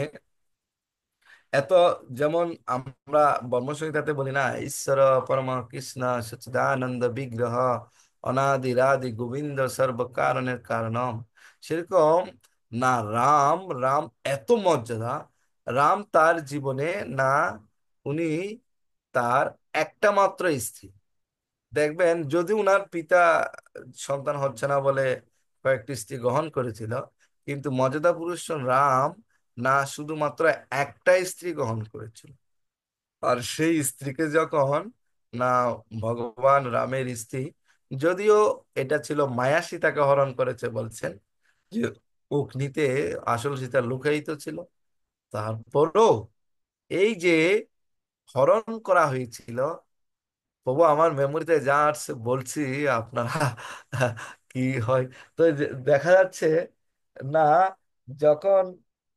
এত, যেমন আমরা ব্রহ্মসংহিতাতে বলি না, ঈশ্বর পরম কৃষ্ণ সচ্চিদানন্দ বিগ্রহ অনাদিরাদি গোবিন্দ সর্ব কারণের কারণম। সেরকম না, রাম এত মর্যাদা। রাম তার জীবনে না, উনি তার একটা মাত্র স্ত্রী, দেখবেন যদি উনার পিতা সন্তান হচ্ছে না বলে কয়েকটি স্ত্রী গ্রহণ করেছিল, কিন্তু মর্যাদা পুরুষ রাম না শুধুমাত্র একটা স্ত্রী গ্রহণ করেছিল। আর সেই স্ত্রীকে যখন না ভগবান রামের স্ত্রী, যদিও এটা ছিল মায়া সীতাকে হরণ করেছে বলছেন, যে অগ্নিতে আসল সীতা লুকায়িত ছিল, তারপরও এই যে হরণ করা হয়েছিল, তবু আমার মেমোরিতে যা আসছে বলছি আপনারা কি হয়। তো দেখা যাচ্ছে না, যখন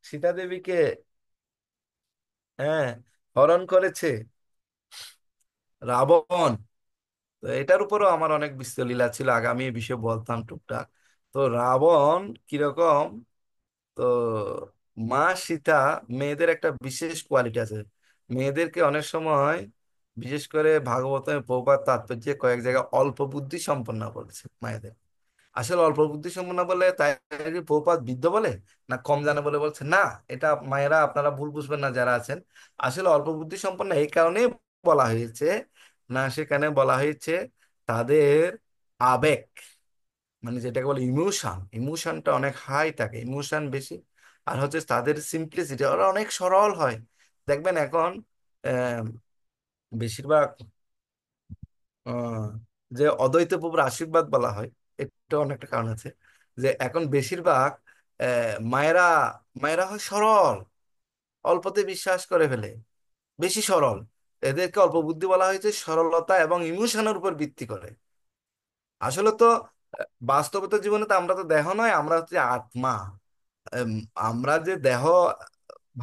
সীতা দেবীকে, হ্যাঁ, হরণ করেছে রাবণ, তো এটার উপরও আমার অনেক বিস্তর ছিল, আগামী এই বিষয়ে বলতাম টুকটাক। তো রাবণ কিরকম, তো মা সীতা, মেয়েদের একটা বিশেষ কোয়ালিটি আছে। মেয়েদেরকে অনেক সময়, বিশেষ করে ভাগবতে প্রভুপাদ তাৎপর্যে কয়েক জায়গায় অল্প বুদ্ধি সম্পন্ন বলেছে মায়েদের। আসলে অল্প বুদ্ধি সম্পন্ন বলে তাই কি প্রভুপাদ বৃদ্ধ বলে, না কম জানে বলে বলছে না? এটা মায়েরা আপনারা ভুল বুঝবেন না যারা আছেন। আসলে অল্প বুদ্ধি সম্পন্ন এই কারণে বলা হয়েছে, না সেখানে বলা হয়েছে তাদের আবেগ, মানে যেটাকে বলে ইমোশন, ইমোশনটা অনেক হাই থাকে, ইমোশন বেশি। আর হচ্ছে তাদের সিম্পলিসিটি, ওরা অনেক সরল হয়। দেখবেন এখন আহ, বেশিরভাগ আহ, যে অদ্বৈত প্রভুর আশীর্বাদ বলা হয়, এটা অনেকটা কারণ আছে। যে এখন বেশিরভাগ মায়েরা, মায়েরা হয় সরল, অল্পতে বিশ্বাস করে ফেলে, বেশি সরল। এদেরকে অল্প বুদ্ধি বলা হয়েছে সরলতা এবং ইমোশনের উপর ভিত্তি করে। আসলে তো বাস্তবতা জীবনে তো আমরা তো দেহ নয়, আমরা হচ্ছে আত্মা। এম, আমরা যে দেহ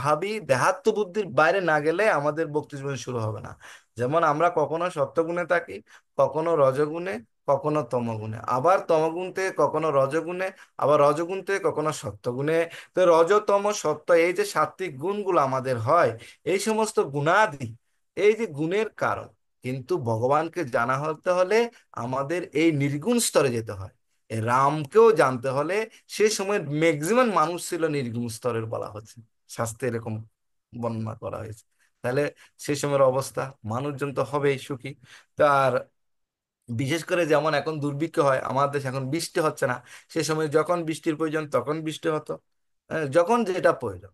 ভাবি, দেহাত্ম বুদ্ধির বাইরে না গেলে আমাদের ভক্তি জীবন শুরু হবে না। যেমন আমরা কখনো সত্যগুণে থাকি, কখনো রজগুণে, কখনো তমগুণে, আবার তমগুণ থেকে কখনো রজগুণে, আবার রজগুণ থেকে কখনো সত্যগুণে। তো রজতম সত্য, এই যে সাত্বিক গুণগুলো আমাদের হয়, এই সমস্ত গুণাদি, এই যে গুণের কারণ। কিন্তু ভগবানকে জানা হতে হলে আমাদের এই নির্গুণ স্তরে যেতে হয়। এই রামকেও জানতে হলে সে সময় ম্যাক্সিমাম মানুষ ছিল নির্গুণ স্তরের বলা হচ্ছে, শাস্ত্রে এরকম বর্ণনা করা হয়েছে। তাহলে সে সময়ের অবস্থা, মানুষজন তো হবেই সুখী। তার বিশেষ করে যেমন এখন দুর্ভিক্ষ হয়, আমাদের দেশে এখন বৃষ্টি হচ্ছে না, সে সময় যখন বৃষ্টির প্রয়োজন তখন বৃষ্টি হতো। যখন যেটা প্রয়োজন,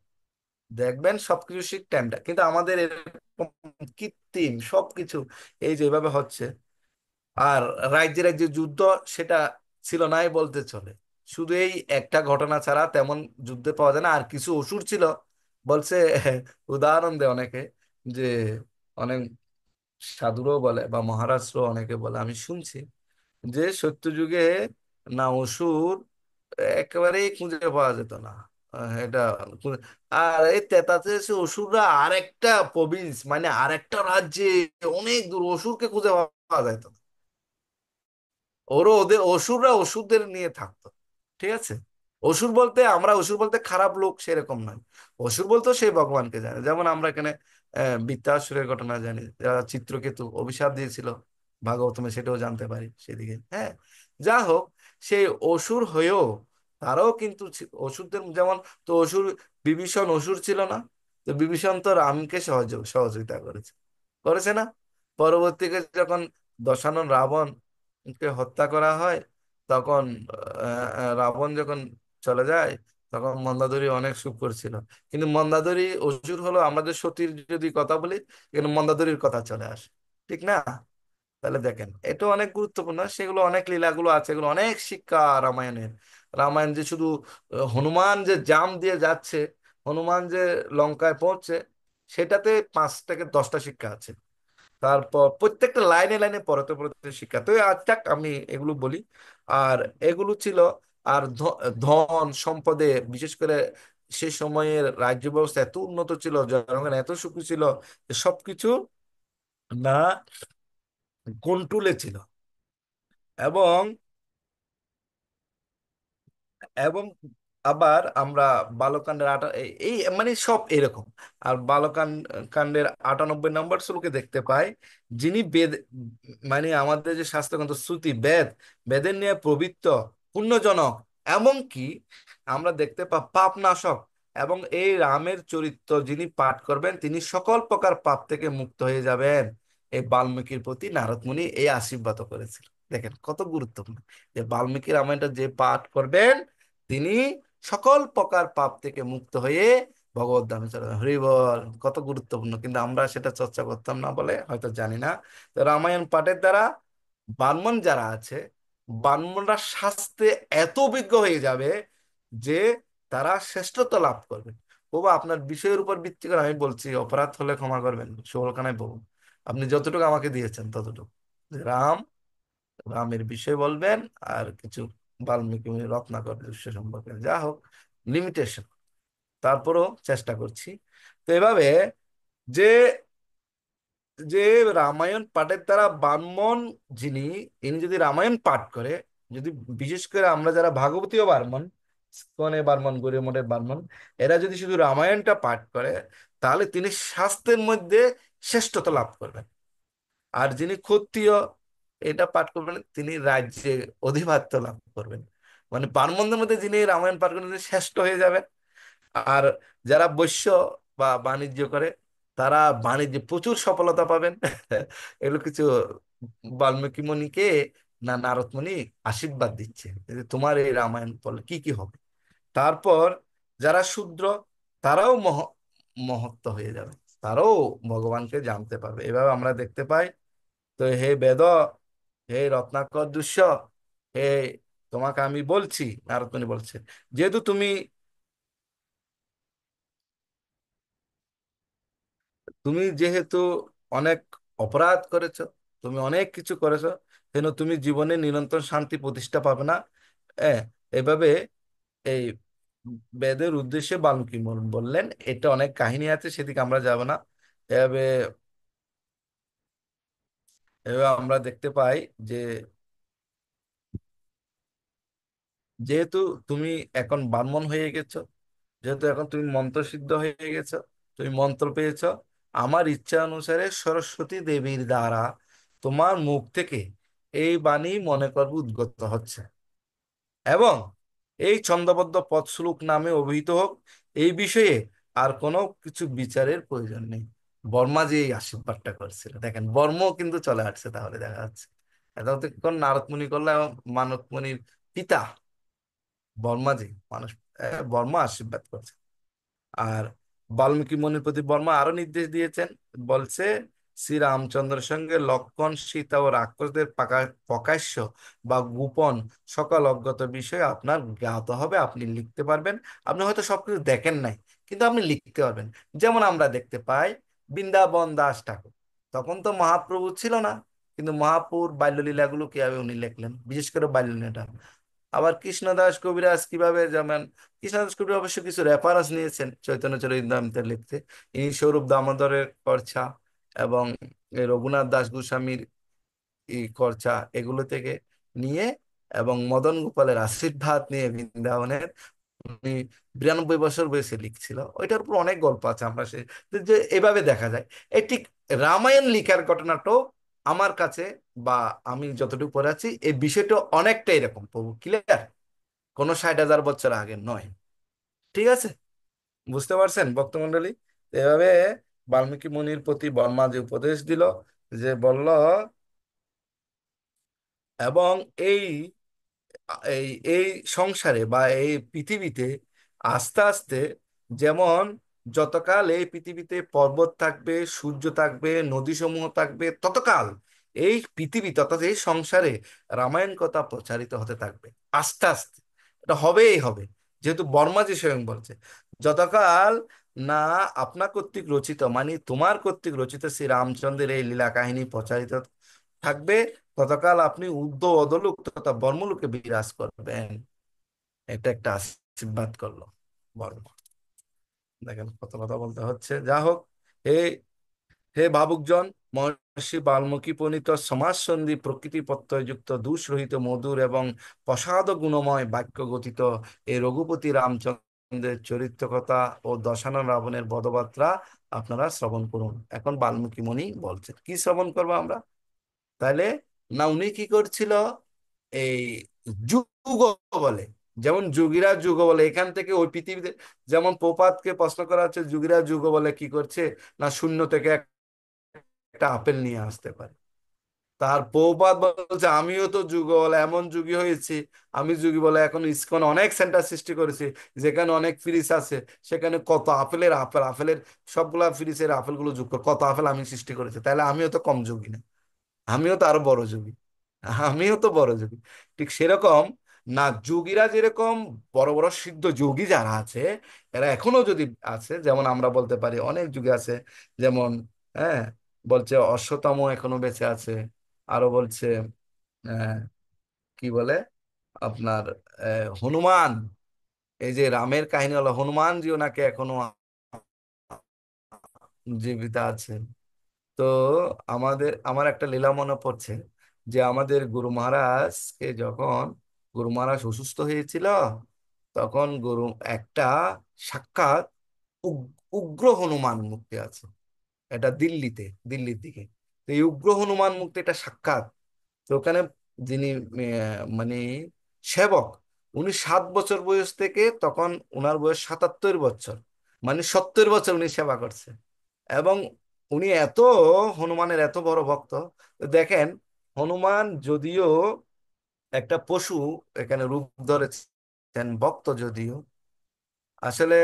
দেখবেন সবকিছু ঠিক টাইমটা। কিন্তু আমাদের এরকম কৃত্রিম সবকিছু এই যেভাবে হচ্ছে। আর রাজ্যে রাজ্যে যুদ্ধ, সেটা ছিল নাই বলতে চলে। শুধু এই একটা ঘটনা ছাড়া তেমন যুদ্ধে পাওয়া যায় না। আর কিছু অসুর ছিল বলছে, উদাহরণ দেয় অনেকে, যে অনেক সাধুরাও বলে বা মহারাষ্ট্র অনেকে বলে, আমি শুনছি যে সত্য যুগে না অসুর একেবারেই খুঁজে পাওয়া যেত না। এটা আর এই তেতাতে এসে অসুররা আরেকটা প্রভিন্স, মানে আরেকটা রাজ্যে, অনেক দূর, অসুরকে খুঁজে পাওয়া যেত না। ওরও ওদের অসুররা অসুরদের নিয়ে থাকতো, ঠিক আছে? অসুর বলতে, আমরা অসুর বলতে খারাপ লোক সেরকম নয়। অসুর বলতে সেই ভগবানকে জানে। যেমন আমরা এখানে বৃত্তাসুরের ঘটনা জানি, যারা চিত্রকেতু অভিশাপ দিয়েছিল ভাগবতমে, সেটাও জানতে পারি সেদিকে। হ্যাঁ, যা হোক, সেই অসুর হয়েও তারাও কিন্তু অসুরদের যেমন, তো অসুর, বিভীষণ অসুর ছিল না? তো বিভীষণ তো রামকে সহযোগিতা করেছে, করেছে না? পরবর্তীতে যখন দশানন রাবণ কে হত্যা করা হয়, তখন রাবণ যখন চলে যায়, তখন মন্দাদরি অনেক সুখ করছিল। কিন্তু মন্দাদরি অসুর হলো, আমাদের সতীর যদি কথা বলি, এখানে মন্দাদরির কথা চলে আসে, ঠিক না? তাহলে দেখেন, এটা অনেক গুরুত্বপূর্ণ, সেগুলো অনেক লীলাগুলো আছে, এগুলো অনেক শিক্ষা রামায়ণের। রামায়ণ যে শুধু হনুমান যে জাম দিয়ে যাচ্ছে, হনুমান যে লঙ্কায় পৌঁছে, সেটাতে 5 থেকে 10টা শিক্ষা আছে। তারপর প্রত্যেকটা লাইনে লাইনে পরতে পরতে শিক্ষা। তো আচ্ছা, আমি এগুলো বলি। আর এগুলো ছিল। আর ধন সম্পদে, বিশেষ করে সে সময়ের রাজ্য ব্যবস্থা এত উন্নত ছিল, জনগণ এত সুখী ছিল যে সবকিছু না কন্ট্রোলে ছিল। এবং এবং আবার আমরা বালকান্ডের এই মানে সব এরকম। আর কান্ডের 98 নম্বর শ্লোকে দেখতে পাই, যিনি বেদ, মানে আমাদের যে শাস্ত্রগ্রন্থ শ্রুতি বেদ, বেদের নিয়ে পবিত্র, পুণ্যজনক, এমনকি আমরা দেখতে পাই পাপ নাশক। এবং এই রামের চরিত্র যিনি পাঠ করবেন, তিনি সকল প্রকার পাপ থেকে মুক্ত হয়ে যাবেন। এই বাল্মীকির প্রতি নারদ মুনি এই আশীর্বাদ করেছিল। দেখেন কত গুরুত্বপূর্ণ, যে বাল্মীকি রামায়ণটা যে পাঠ করবেন, তিনি সকল প্রকার পাপ থেকে মুক্ত হয়ে ভগবত ধামে চলে যাবেন। হরি বল, কত গুরুত্বপূর্ণ! কিন্তু আমরা সেটা চর্চা করতাম না বলে হয়তো জানি না। তো রামায়ণ পাঠের দ্বারা ব্রাহ্মণ যারা আছে, ব্রাহ্মণরা শাস্ত্রে এত অভিজ্ঞ হয়ে যাবে যে তারা শ্রেষ্ঠত্ব লাভ করবে। বাবা, আপনার বিষয়ের উপর ভিত্তি করে আমি বলছি, অপরাধ হলে ক্ষমা করবেন, ষোলখানায় বলুন। আপনি যতটুকু আমাকে দিয়েছেন ততটুকু, যে রামের বিষয় বলবেন, আর কিছু বাল্মীকি মুনির রত্নাকর দৃশ্য সম্পর্কে, যা হোক, লিমিটেশন, তারপরও চেষ্টা করছি। তো এভাবে যে যে রামায়ণ পাঠের দ্বারা ব্রাহ্মণ যিনি, ইনি যদি রামায়ণ পাঠ করে, যদি বিশেষ করে আমরা যারা ভাগবতীয় ব্রাহ্মণ, স্কনে ব্রাহ্মণ, গৌড়ীয় মঠের ব্রাহ্মণ, এরা যদি শুধু রামায়ণটা পাঠ করে, তাহলে তিনি শাস্ত্রের মধ্যে শ্রেষ্ঠতা লাভ করবেন। আর যিনি ক্ষত্রিয় এটা পাঠ করবেন, তিনি রাজ্যে অধিপত্য লাভ করবেন। মানে ব্রাহ্মণদের মধ্যে যিনি রামায়ণ পাঠ করেন, তিনি শ্রেষ্ঠ হয়ে যাবেন। আর যারা বৈশ্য বা বাণিজ্য করে, তারা বাণিজ্যে প্রচুর সফলতা পাবেন। এগুলো কিছু বাল্মীকি মুনিকে না নারদ মুনি আশীর্বাদ দিচ্ছে যে তোমার এই রামায়ণ পড়লে কি কি হবে। তারপর যারা শূদ্র, তারাও মহত্ব হয়ে যাবে, তারাও ভগবানকে জানতে পারবে। এভাবে আমরা দেখতে পাই। তো হে বেদ, হে রত্নাকর দুষ্য, হে, তোমাকে আমি বলছি, নারদ মুনি বলছে, যেহেতু তুমি তুমি যেহেতু অনেক অপরাধ করেছো, তুমি অনেক কিছু করেছো, যেন তুমি জীবনে নিরন্তর শান্তি প্রতিষ্ঠা পাবে না। হ্যাঁ, এভাবে এই বেদের উদ্দেশ্যে বাল্মীকি বললেন। এটা অনেক কাহিনী আছে, সেদিকে আমরা যাব না। এভাবে এভাবে আমরা দেখতে পাই যে যেহেতু তুমি এখন ব্রাহ্মণ হয়ে গেছো, যেহেতু এখন তুমি মন্ত্রসিদ্ধ হয়ে গেছো, তুমি মন্ত্র পেয়েছো, আমার ইচ্ছা অনুসারে সরস্বতী দেবীর দ্বারা তোমার মুখ থেকে এই বাণী মনে করবে উদ্গত হচ্ছে, এবং এই ছন্দবদ্ধ পদ শ্লোক নামে অভিহিত হোক। এই বিষয়ে আর কোনো কিছু বিচারের প্রয়োজন নেই। বর্মা যে এই আশীর্বাদটা করছিল, দেখেন বর্মও কিন্তু চলে আসছে, তাহলে দেখা যাচ্ছে এতক্ষণ নারদ মুনি করলে মানত মুনির পিতা বর্মাজি মানুষ, বর্মা আশীর্বাদ করছে। আর বাল্মীকি মুনির প্রতি বর্মা আরো নির্দেশ দিয়েছেন, বলছে শ্রী রামচন্দ্রের সঙ্গে লক্ষ্মণ, সীতা ও রাক্ষসদের প্রকাশ্য বা গোপন সকল অজ্ঞাত বিষয় আপনার জ্ঞাত হবে, আপনি লিখতে পারবেন। আপনি হয়তো সবকিছু দেখেন নাই, কিন্তু আপনি লিখতে পারবেন। যেমন আমরা দেখতে পাই বৃন্দাবন দাস ঠাকুর, তখন তো মহাপ্রভু ছিল না, কিন্তু মহাপুর বাল্যলীলাগুলো কিভাবে উনি লিখলেন, বিশেষ করে বাল্যলীলাটা। আবার কৃষ্ণদাস কবিরাজ কিভাবে, যেমন কৃষ্ণদাস কবিরাজ অবশ্য কিছু রেফারেন্স নিয়েছেন চৈতন্য চরিতামৃতে লিখতে। ইনি স্বরূপ দামোদরের কর্ছা এবং এই রঘুনাথ দাস গোস্বামীর এই কর্ছা, এগুলো থেকে নিয়ে, এবং মদন গোপালের আশীর্বাদ নিয়ে বৃন্দাবনের, উনি 92 বছর বয়সে লিখছিল, ওইটার উপর অনেক গল্প আছে। আমরা সে যে এভাবে দেখা যায়। এই ঠিক রামায়ণ লিখার ঘটনাটাও আমার কাছে, বা আমি যতটুকু পড়ে আছি, এই বিষয়টা অনেকটা এরকম, প্রভু ক্লিয়ার, কোনো 60,000 বছর আগে নয়। ঠিক আছে, বুঝতে পারছেন ভক্তমণ্ডলী? এভাবে বাল্মীকি মুনির প্রতি বর্মা যে উপদেশ দিল, যে বলল, এবং এই এই এই সংসারে বা এই পৃথিবীতে আস্তে আস্তে, যেমন যতকাল এই পৃথিবীতে পর্বত থাকবে, সূর্য থাকবে, নদী সমূহ থাকবে, ততকাল এই পৃথিবী তথা এই সংসারে রামায়ণ কথা প্রচারিত হতে থাকবে আস্তে আস্তে। এটা হবেই হবে, যেহেতু বর্মাজি স্বয়ং বলছে, যতকাল না আপনা কর্তৃক রচিত, মানে তোমার কর্তৃক রচিত শ্রী রামচন্দ্রের এই লীলা কাহিনী প্রচারিত থাকবে, ততকাল আপনি ঊর্ধ্ব অধোলোক তথা বর্মলোকে বিরাজ করবেন। এটা একটা আশীর্বাদ করলো বর্মা। দেখেন কত কথা বলতে হচ্ছে, যা হোক। হে হে ভাবুকজন, মহর্ষি বাল্মীকি প্রণীত সমাজ সন্ধি প্রকৃতি প্রত্যয়যুক্ত দুষ্রহিত মধুর এবং প্রসাদ গুণময় বাক্য গঠিত এই রঘুপতি রামচন্দ্রের চরিত্র কথা ও দশানন রাবণের বদবার্তা আপনারা শ্রবণ করুন। এখন বাল্মীকি মুনি বলছেন, কি শ্রবণ করবো আমরা তাইলে? না, উনি কি করছিল, এই যুগ বলে, যেমন যুগীরা যুগ বলে, এখান থেকে ওই পৃথিবীতে, যেমন প্রপাতকে প্রশ্ন করা হচ্ছে যুগীরা যুগ বলে কি করছে, না শূন্য থেকে একটা আপেল নিয়ে আসতে পারে। তার প্রপাত বলছে আমিও তো যুগ বলে এমন যুগী হয়েছি, আমি যুগী বলে এখন ইসকন অনেক সেন্টার সৃষ্টি করেছি, যেখানে অনেক ফ্রিজ আছে, সেখানে কত আপেলের আপেল, আপেলের সবগুলা ফ্রিজের আপেলগুলো যোগ করে কত আপেল আমি সৃষ্টি করেছি, তাহলে আমিও তো কম যোগী না, আমিও তো আরো বড় যোগী, আমিও তো বড় যোগী। ঠিক সেরকম, না যোগীরা যেরকম বড় বড় সিদ্ধ যোগী যারা আছে, এরা এখনো যদি আছে, যেমন আমরা বলতে পারি অনেক যুগে আছে, যেমন, হ্যাঁ, বলছে অশ্বত্থামা এখনো বেঁচে আছে, আরো বলছে, আহ, কি বলে, আপনার হনুমান, এই যে রামের কাহিনী হলো হনুমানজি ওনাকে এখনো জীবিত আছেন। তো আমার একটা লীলা মনে পড়ছে, যে আমাদের গুরু মহারাজকে যখন গুরু মহারাজ অসুস্থ হয়েছিল, তখন গুরু একটা সাক্ষাৎ উগ্র হনুমান মূর্তি আছে, এটা দিল্লির দিকে। তো এই উগ্র হনুমান মূর্তি এটা সাক্ষাৎ। তো ওখানে যিনি মানে সেবক, উনি 7 বছর বয়স থেকে তখন উনার বয়স 77 বছর, মানে 70 বছর উনি সেবা করছে। এবং উনি হনুমানের এত বড় ভক্ত। তো দেখেন, হনুমান যদিও একটা পশু এখানে রূপ ধরেছেন, ভক্ত যদিও, আসলে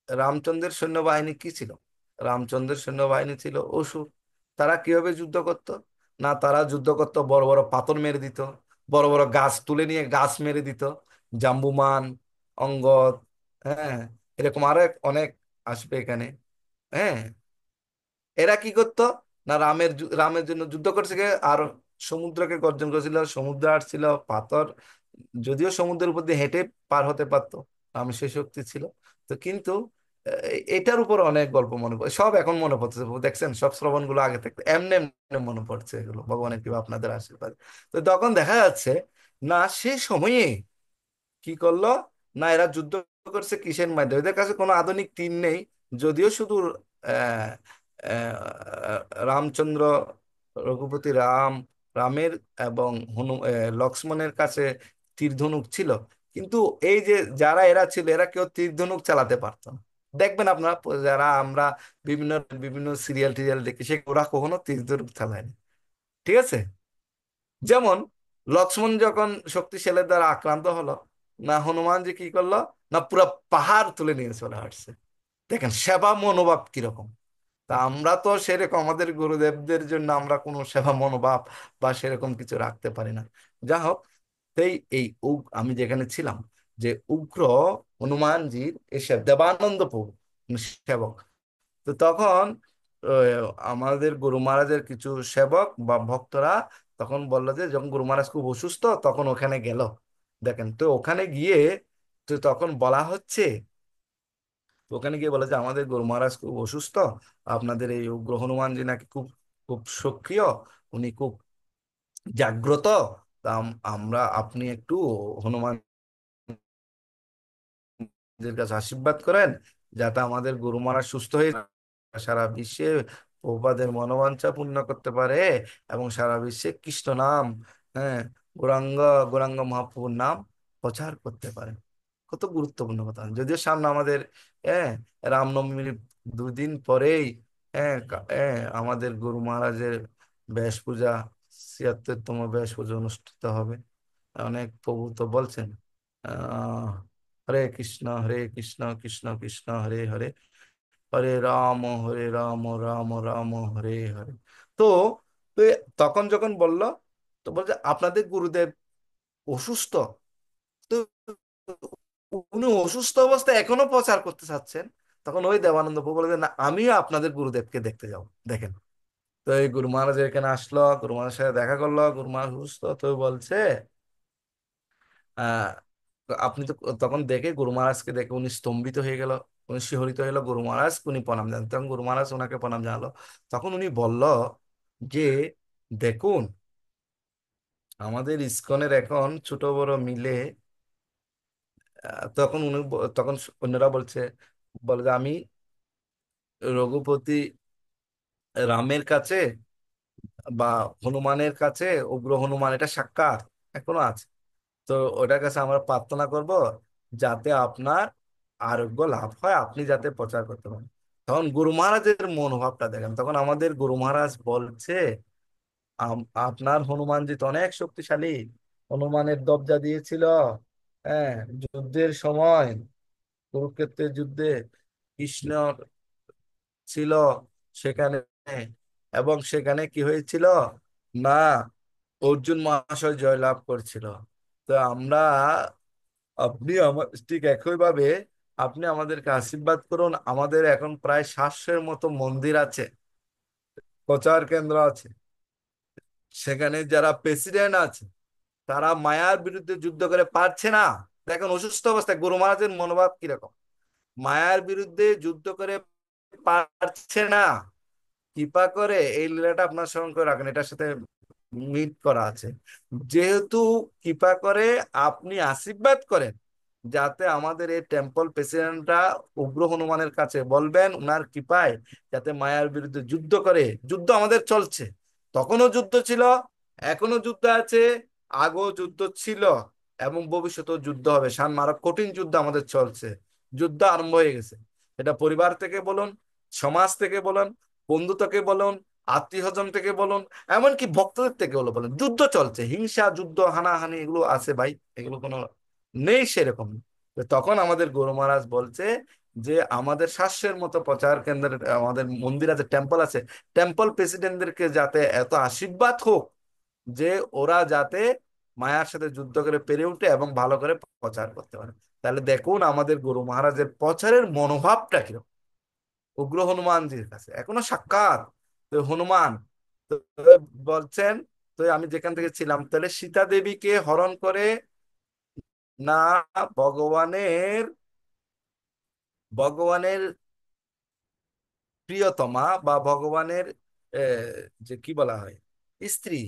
রামচন্দ্রের সৈন্যবাহিনী কি ছিল? রামচন্দ্রের সৈন্যবাহিনী ছিল অসুর। তারা কিভাবে যুদ্ধ করত? না, তারা যুদ্ধ করত, বড় বড় পাথর মেরে দিত, বড় বড় গাছ তুলে নিয়ে গাছ মেরে দিত, জাম্বুমান, অঙ্গদ, হ্যাঁ, এরকম আরো অনেক আসবে এখানে। হ্যাঁ, এরা কি করতো? না, রামের জন্য যুদ্ধ করছে কে? আর সমুদ্রকে গর্জন করেছিল, সমুদ্র আসছিল, পাথর, যদিও সমুদ্রের উপর দিয়ে হেঁটে পার হতে পারতো, রামের সেই শক্তি ছিল। তো কিন্তু এটার উপর অনেক গল্প মনে পড়ে, সব এখন মনে পড়ছে, দেখছেন সব শ্রবণ গুলো আগে থাকতে এমনি এমনি মনে পড়ছে, এগুলো ভগবানের কৃপা, আপনাদের আশীর্বাদ। তো তখন দেখা যাচ্ছে, না সে সময়ে কি করলো, না এরা যুদ্ধ করছে কিসের মাধ্যমে, এদের কাছে কোনো আধুনিক তীর নেই, যদিও শুধু আহ, রামচন্দ্র, রঘুপতি রামের এবং লক্ষ্মণের কাছে তীর ধনুক ছিল, কিন্তু এই যে যারা এরা ছিল, এরা কেউ তীর ধনুক চালাতে পারতো না। দেখবেন আপনারা, যারা আমরা বিভিন্ন বিভিন্ন সিরিয়াল টিরিয়াল দেখি, সে ওরা কখনো তীর ধনুক চালায়নি। ঠিক আছে? যেমন লক্ষ্মণ যখন শক্তিশালের দ্বারা আক্রান্ত হলো, না হনুমান যে কি করলো, না পুরা পাহাড় তুলে নিয়ে চলে আসছে। দেখেন সেবা মনোভাব কিরকম। তা আমরা তো সেরকম, আমাদের গুরুদেবদের জন্য আমরা কোনো সেবা মনোভাব বা সেরকম কিছু রাখতে পারি না। যা হোক, আমি যেখানে ছিলাম, যে উগ্র হনুমানজির এসে দেবানন্দপুর সেবক। তো তখন আমাদের গুরু মহারাজের কিছু সেবক বা ভক্তরা তখন বললো যে, যখন গুরু মহারাজ খুব অসুস্থ, তখন ওখানে গেল। দেখেন, তো ওখানে গিয়ে, তো তখন বলা হচ্ছে, তো ওখানে গিয়ে বলে যে আমাদের গুরু মহারাজ খুব অসুস্থ, আপনাদের এই উগ্র হনুমানজি নাকি খুব খুব সক্রিয়, উনি খুব জাগ্রত। তা আপনি একটু হনুমান এর কাছে আশীর্বাদ করেন, যাতে আমাদের গুরু মহারাজ সুস্থ হয়ে সারা বিশ্বে প্রভুপাদের মনোবাঞ্ছা পূর্ণ করতে পারে, এবং সারা বিশ্বে কৃষ্ণ নাম, হ্যাঁ, গৌরাঙ্গ গৌরাঙ্গ মহাপ্রভুর নাম প্রচার করতে পারে। কত গুরুত্বপূর্ণ কথা। যদিও সামনে আমাদের, হ্যাঁ, রামনবমীর 2 দিন পরেই, আমাদের গুরু মহারাজের বেশ পূজা, 76তম বেশ পূজা অনুষ্ঠিত হবে। অনেক প্রভু তো বলছেন, আহ হরে কৃষ্ণ হরে কৃষ্ণ কৃষ্ণ কৃষ্ণ হরে হরে, হরে রাম রাম রাম হরে হরে। তো তো তখন যখন বলল, তো বলছে আপনাদের গুরুদেব অসুস্থ, তো উনি অসুস্থ অবস্থায় এখনো প্রচার করতে চাচ্ছেন। তখন ওই দেবানন্দ প্রভু বলে যে, না আমিও আপনাদের গুরুদেবকে দেখতে যাব। দেখেন, তো এই গুরু মহারাজ এখানে আসলো, গুরু মহারাজের সাথে দেখা করলো, গুরু মহারাজ সুস্থ, তো বলছে, আহ তো আপনি তো, তখন দেখে গুরু মহারাজকে দেখে উনি স্তম্ভিত হয়ে গেল, উনি শিহরিত হয়ে গেল। গুরু মহারাজ উনি প্রণাম জানান, তখন গুরু মহারাজ ওনাকে প্রণাম জানালো। তখন উনি বলল যে, দেখুন, আমাদের ইসকনের এখন ছোট বড় মিলে, তখন অন্যরা বলে যে, আমি রঘুপতি রামের কাছে বা হনুমানের কাছে, উগ্র হনুমান এটা সাক্ষাৎ এখনো আছে, তো ওটার কাছে আমরা প্রার্থনা করব, যাতে আপনার আরোগ্য লাভ হয়, আপনি যাতে প্রচার করতে পারেন। তখন গুরু মহারাজের মনোভাবটা দেখেন, তখন আমাদের গুরু মহারাজ বলছে, আপনার হনুমানজি তো অনেক শক্তিশালী, হনুমানের দবজা দিয়েছিল, হ্যাঁ, যুদ্ধের সময়, কুরুক্ষেত্রের যুদ্ধে কৃষ্ণ ছিল সেখানে, এবং সেখানে কি হয়েছিল, না অর্জুন মহাশয় জয়লাভ করছিল। তো আপনি আমার ঠিক একইভাবে আপনি আমাদেরকে আশীর্বাদ করুন। আমাদের এখন প্রায় 700-এর মতো মন্দির আছে, প্রচার কেন্দ্র আছে, সেখানে যারা প্রেসিডেন্ট আছে, তারা মায়ার বিরুদ্ধে যুদ্ধ করে পারছে না। দেখেন অসুস্থ অবস্থায় গুরু মহারাজের মনোভাব কিরকম, মায়ার বিরুদ্ধে যুদ্ধ করে পারছে না। কৃপা করে এই লীলাটা আপনার স্মরণ করে রাখেন, এটার সাথে মিট করা আছে। যেহেতু কৃপা করে আপনি আশীর্বাদ করেন যাতে আমাদের এই টেম্পল প্রেসিডেন্টরা উগ্র হনুমানের কাছে বলবেন উনার কৃপায় যাতে মায়ার বিরুদ্ধে যুদ্ধ করে। যুদ্ধ আমাদের চলছে, তখনও যুদ্ধ ছিল, এখনো যুদ্ধ আছে, আগেও যুদ্ধ ছিল, এবং ভবিষ্যতেও যুদ্ধ হবে। মারক কঠিন যুদ্ধ আমাদের চলছে, যুদ্ধ আরম্ভ হয়ে গেছে। এটা পরিবার থেকে বলুন, সমাজ থেকে বলুন, বন্ধু থেকে বলুন, আত্মীয় স্বজন থেকে বলুন, এমনকি ভক্তদের থেকে হলো বলুন, যুদ্ধ চলছে, হিংসা যুদ্ধ হানাহানি এগুলো আছে ভাই, এগুলো কোনো নেই সেরকম। তো তখন আমাদের গুরু মহারাজ বলছে যে আমাদের শাস্ত্রের মতো প্রচার কেন্দ্রের আমাদের মন্দির আছে, টেম্পল আছে, টেম্পল প্রেসিডেন্টদেরকে যাতে এত আশীর্বাদ হোক যে ওরা যাতে মায়ার সাথে যুদ্ধ করে পেরে উঠে এবং ভালো করে প্রচার করতে পারে। তাহলে দেখুন আমাদের গুরু মহারাজের প্রচারের মনোভাবটা কিরকম। উগ্র হনুমানজির কাছে এখনো সাক্ষাৎ, তো হনুমান তো বলছেন, তো আমি যেখান থেকে ছিলাম, তাহলে সীতা দেবীকে হরণ করে না ভগবানের ভগবানের প্রিয়তমা বা ভগবানের যে কি বলা হয় স্ত্রী,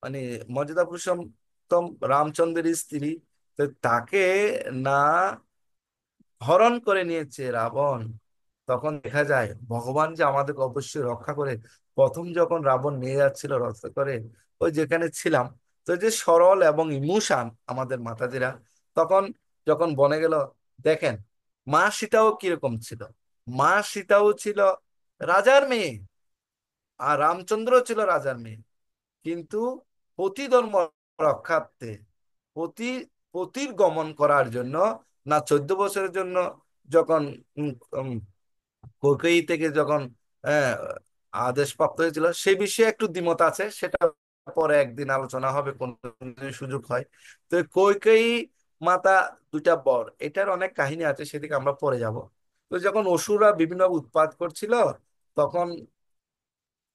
মানে মর্যাদা পুরুষোত্তম রামচন্দ্রের স্ত্রী, তো তাকে না হরণ করে নিয়েছে রাবণ। তখন দেখা যায় ভগবান যে আমাদেরকে অবশ্যই রক্ষা করে। প্রথম যখন রাবণ নিয়ে যাচ্ছিল রথ করে, ওই যেখানে ছিলাম, তো যে সরল এবং ইমোশন আমাদের মাতাজিরা, তখন যখন বনে গেল, দেখেন মা সীতাও কিরকম ছিল। মা সীতাও ছিল রাজার মেয়ে, আর রামচন্দ্র ছিল রাজার মেয়ে, কিন্তু পতি ধর্ম রক্ষার্থে, পতি পতির গমন করার জন্য, না 14 বছরের জন্য যখন উম, উম, ককেই থেকে যখন আহ, আদেশ প্রাপ্ত হয়েছিল, সে বিষয়ে একটু দ্বিমত আছে, সেটা পরে একদিন আলোচনা হবে কোন যদি সুযোগ হয়। তো কইকেয়ী মাতা দুইটা বর, এটার অনেক কাহিনী আছে, সেদিকে আমরা পরে যাব। তো যখন অসুররা বিভিন্ন উৎপাত করছিল, তখন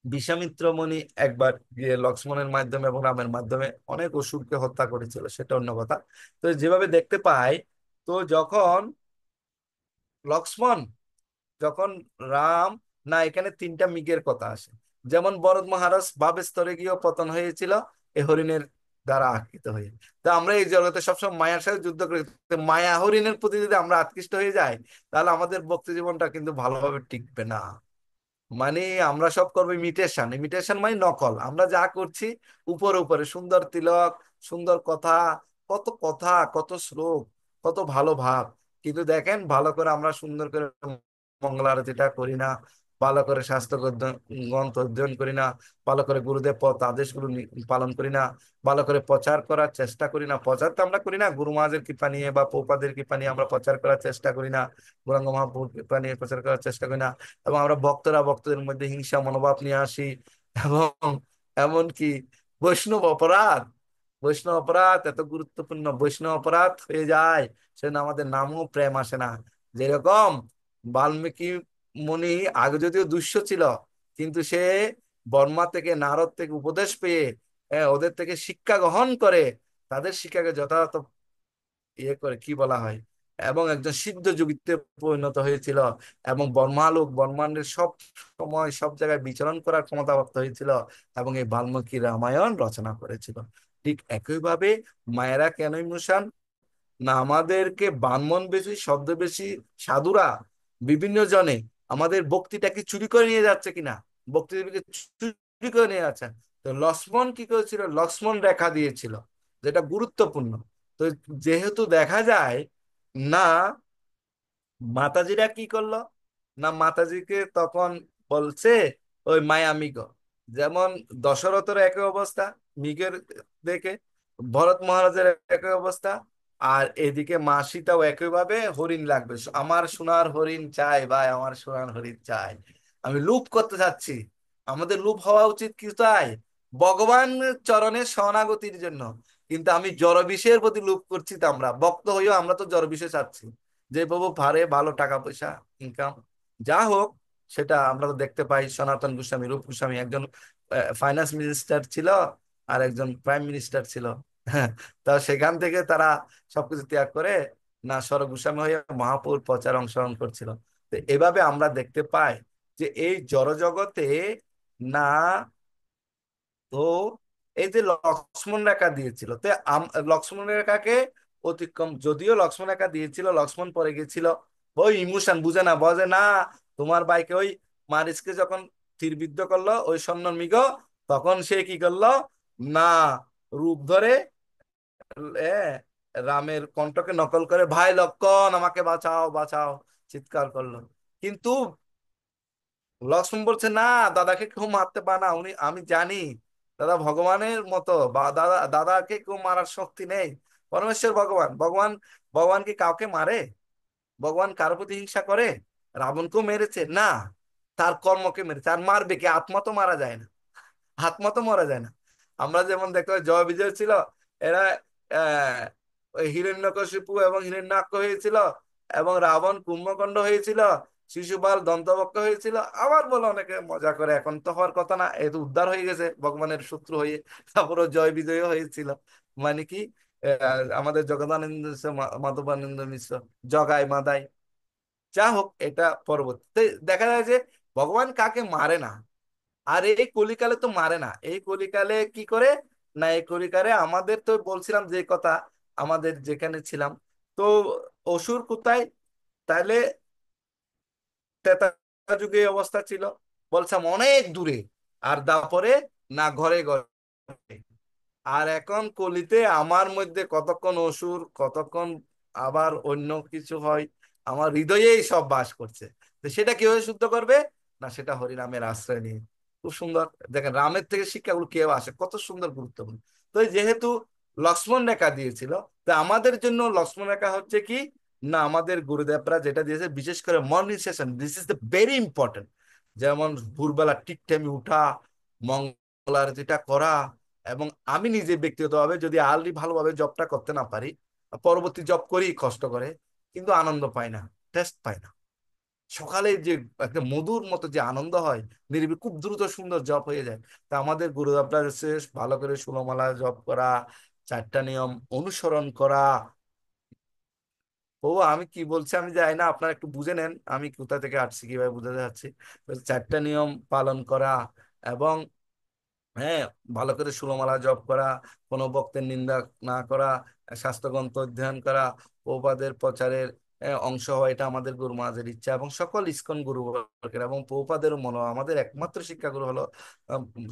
বিশ্বামিত্র মুনি একবার গিয়ে লক্ষ্মণের মাধ্যমে এবং রামের মাধ্যমে অনেক অসুরকে হত্যা করেছিল, সেটা অন্য কথা। তো যেভাবে দেখতে পাই, তো যখন লক্ষ্মণ, যখন রাম, না এখানে তিনটা মিগের কথা আসে। যেমন ভরত মহারাজ ভাবে স্তরে গিয়েও পতন হয়েছিল এই হরিণের দ্বারা আকৃত হয়ে। তো আমরা এই জগতে সবসময় মায়ার সাথে যুদ্ধ করি, তো মায়া হরিণের প্রতি যদি আমরা আকৃষ্ট হয়ে যাই, তাহলে আমাদের ভক্তি জীবনটা কিন্তু ভালোভাবে টিকবে না। মানে আমরা সব করবো ইমিটেশন, ইমিটেশন মানে নকল। আমরা যা করছি উপরে উপরে সুন্দর তিলক, সুন্দর কথা, কত কথা, কত শ্লোক, কত ভালো ভাব, কিন্তু দেখেন ভালো করে আমরা সুন্দর করে মঙ্গল আরতিটা করি না, ভালো করে শাস্ত্র গ্রন্থ অধ্যয়ন করি না, ভালো করে গুরুদেব পথ আদেশগুলো পালন করি না, ভালো করে প্রচার করার চেষ্টা করি না। প্রচার তো আমরা করি না গুরু মহারাজের কৃপা নিয়ে বা পৌপাদের কৃপা নিয়ে আমরা প্রচার করার চেষ্টা করি না, গৌরাঙ্গ মহাপ্রভুর কৃপা নিয়ে প্রচার করার চেষ্টা করি না, এবং আমরা ভক্তরা ভক্তদের মধ্যে হিংসা মনোভাব নিয়ে আসি। এবং এমনকি বৈষ্ণব অপরাধ, বৈষ্ণব অপরাধ এত গুরুত্বপূর্ণ, বৈষ্ণব অপরাধ হয়ে যায় সেজন্য আমাদের নামও প্রেম আসে না। যেরকম বাল্মীকি মুনি আগে যদিও দুষ্য ছিল, কিন্তু সে বর্মা থেকে নারদ থেকে উপদেশ পেয়ে ওদের থেকে শিক্ষা গ্রহণ করে, তাদের শিক্ষাকে যথাযথ ইয়ে করে কি বলা হয়, এবং একজন সিদ্ধ যোগীতে পরিণত হয়েছিল, এবং ব্রহ্মালোক ব্রহ্মাণ্ডের সব সময় সব জায়গায় বিচরণ করার ক্ষমতা প্রাপ্ত হয়েছিল, এবং এই বাল্মীকি রামায়ণ রচনা করেছিল। ঠিক একইভাবে মায়েরা কেন ইমোশন, না আমাদেরকে ব্রাহ্মণ বেশি শব্দ বেশি সাধুরা বিভিন্ন জনে আমাদের বক্তিটাকে চুরি করে নিয়ে যাচ্ছে কিনা, বক্তি দেবীকে চুরি করে নিয়ে যাচ্ছে। তো লক্ষ্মণ কি করেছিল, লক্ষ্মণ রেখা দিয়েছিল, যেটা গুরুত্বপূর্ণ। তো যেহেতু দেখা যায় না, মাতাজিরা কি করলো, না মাতাজিকে তখন বলছে ওই মায়া মৃগ, যেমন দশরথের একই অবস্থা মৃগের দেখে, ভরত মহারাজের একই অবস্থা, আর এদিকে মা সীতাও একইভাবে হরিণ লাগবে, আমার সোনার হরিণ চাই ভাই, আমার সোনার হরিণ চাই, আমি লুপ করতে চাচ্ছি। আমাদের লুপ হওয়া উচিত কি তাই, ভগবান চরণের শরণাগতির জন্য। কিন্তু আমি জড় বিষয়ের প্রতি লুপ করছি, তো আমরা ভক্ত হইও আমরা তো জড় বিষয় চাচ্ছি, যে বাবু পারে ভালো টাকা পয়সা ইনকাম যা হোক। সেটা আমরা তো দেখতে পাই, সনাতন গোস্বামী রূপ গোস্বামী একজন ফাইন্যান্স মিনিস্টার ছিল, আর একজন প্রাইম মিনিস্টার ছিল। হ্যাঁ, তা সেখান থেকে তারা সবকিছু ত্যাগ করে না স্বর্গগামী হয়ে মহাপুর প্রচার অংশগ্রহণ করছিল। তো এভাবে আমরা দেখতে পাই যে এই জড়জগতে না, তো এই যে লক্ষ্মণ রেখা দিয়েছিল, তো লক্ষ্মণ রেখাকে অতিক্রম, যদিও লক্ষ্মণ রেখা দিয়েছিল, লক্ষ্মণ পরে গেছিল, ওই ইমোশন বুঝে না, বজে না। তোমার ভাইকে ওই মারিচকে যখন তীরবিদ্ধ করলো ওই সৈন্য মৃগ, তখন সে কি করলো, না রূপ ধরে এ, রামের কণ্ঠকে নকল করে ভাই লক্ষণ আমাকে বাঁচাও বাঁচাও চিৎকার করলো। কিন্তু লক্ষ্মণ বলছে না, দাদাকে কেউ মারতে পারে না, উনি আমি জানি দাদা ভগবানের মতো, বা দাদাকে কেউ মারার শক্তি নেই। পরমেশ্বর ভগবান, ভগবান কি কাউকে মারে? ভগবান কারো প্রতি হিংসা করে? রাবণকেও মেরেছে না, তার কর্মকে মেরেছে। আর মারবে কি? আত্মা তো মারা যায় না, আত্মা তো মারা যায় না। আমরা যেমন দেখতে পাই জয় বিজয় ছিল, এরা আহ ওই হিরণ্যকশিপু এবং হিরণ্যাক্ষ হয়েছিল, এবং রাবণ কুম্ভকর্ণ হয়েছিল, শিশুপাল দন্তবক্র হয়েছিল। আবার বলে অনেকে মজা করে, এখন তো হওয়ার কথা না, এ তো উদ্ধার হয়ে গেছে ভগবানের শত্রু হয়ে, তারপরে জয় বিজয় হয়েছিল। মানে কি, আমাদের জগদানন্দ মিশ্র, মাধবানন্দ মিশ্র, জগাই মাদাই, যা হোক এটা পরবর্তী দেখা যায় যে ভগবান কাকে মারে না। আর এই কলিকালে তো মারে না, এই কলিকালে কি করে, না এই কলিকালে আমাদের তো বলছিলাম যে কথা, আমাদের যেখানে ছিলাম, তো অসুর কোথায়, তাহলে ত্রেতা যুগে এই অবস্থা ছিল, বলছিলাম অনেক দূরে, আর তারপরে না ঘরে ঘরে। আর এখন কলিতে আমার মধ্যে কতক্ষণ অসুর, কতক্ষণ আবার অন্য কিছু হয়, আমার হৃদয়েই সব বাস করছে। তো সেটা কিভাবে শুদ্ধ করবে, না সেটা হরিনামের আশ্রয় নিয়ে। খুব সুন্দর দেখেন, রামের থেকে শিক্ষাগুলো কিভাবে আসে, কত সুন্দর গুরুত্বপূর্ণ। তো এই যেহেতু লক্ষ্মণ রেখা দিয়েছিল, তো আমাদের জন্য লক্ষ্মণ রেখা হচ্ছে কি, না আমাদের গুরুদেবরা যেটা দিয়েছে, বিশেষ করে morning session, this is the very important. যেমন ভোরবেলা ঠিক টাইমে উঠা, মঙ্গল আরতিটা করা। এবং আমি নিজে ব্যক্তিগতভাবে যদি আর্লি ভালোভাবে জবটা করতে না পারি, পরবর্তী জব করি কষ্ট করে, কিন্তু আনন্দ পাই না, টেস্ট পাই না। সকালে যে একটা মধুর মতো যে আনন্দ হয়, নিরিবিলি খুব দ্রুত সুন্দর জব হয়ে যায়। তা আমাদের গুরুদেবরা হচ্ছে ভালো করে ষোলমালা জপ করা, চারটা নিয়ম অনুসরণ করা। ও আমি কি বলছি আমি জানি না, আপনারা একটু বুঝে নেন আমি কোথা থেকে আসছি, কিভাবে বুঝাতে যাচ্ছি। তো চারটা নিয়ম পালন করা, এবং হ্যাঁ ভালো করে সুরমালা জপ করা, কোনো ভক্তের নিন্দা না করা, শাস্ত্রগ্রন্থ অধ্যয়ন করা, প্রভুপাদের প্রচারের অংশ হওয়া, এটা আমাদের গুরু মহারাজের ইচ্ছা, এবং সকল ইসকন গুরু বর্গের এবং প্রভুপাদেরও মনে হয়। আমাদের একমাত্র শিক্ষাগুরু হলো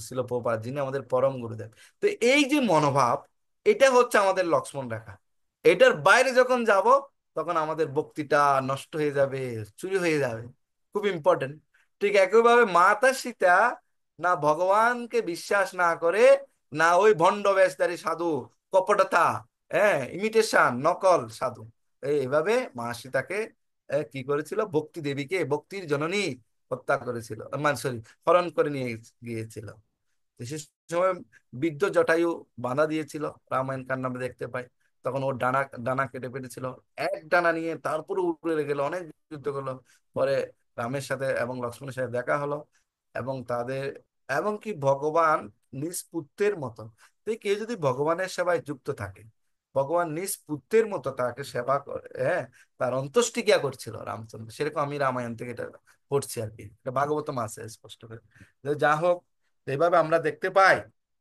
ছিল প্রভুপাদ, যিনি আমাদের পরম গুরুদেব। তো এই যে মনোভাব, এটা হচ্ছে আমাদের লক্ষ্মণ রেখা। এটার বাইরে যখন যাব, তখন আমাদের ভক্তিটা নষ্ট হয়ে যাবে, চুরি হয়ে যাবে। খুব ইম্পর্টেন্ট। ঠিক একইভাবে মাতা সীতা না ভগবানকে বিশ্বাস না করে, না ওই ভণ্ড বেশধারী সাধু, কপটতা, হ্যাঁ ইমিটেশন নকল সাধু, এইভাবে মা সীতাকে কি করেছিল, ভক্তি দেবীকে, ভক্তির জননী হত্যা করেছিল, মানে সরি, হরণ করে নিয়ে গিয়েছিল। তো সে সময় বৃদ্ধ জটায়ু বাধা দিয়েছিল, রামায়ণ কান্ডে দেখতে পাই। তখন ওর ডানা ডানা কেটে ফেলেছিল, এক ডানা নিয়ে তারপরে উড়ে গেল, অনেক যুদ্ধ করলো। পরে রামের সাথে এবং লক্ষ্মণের সাথে দেখা হলো, এবং তাদের, এবং কি ভগবান নিজ পুত্রের মতো, তো কেউ যদি ভগবানের সেবায় যুক্ত থাকে, ভগবান নিজ পুত্রের মতো তাকে সেবা করে, হ্যাঁ, তার অন্ত্যেষ্টিক্রিয়া করছিল রামচন্দ্র, সেরকম আমি রামায়ণ থেকে এটা পড়ছি আর কি, এটা ভাগবতম আছে স্পষ্ট করে। তো যা হোক, তো এইভাবে আমরা দেখতে পাই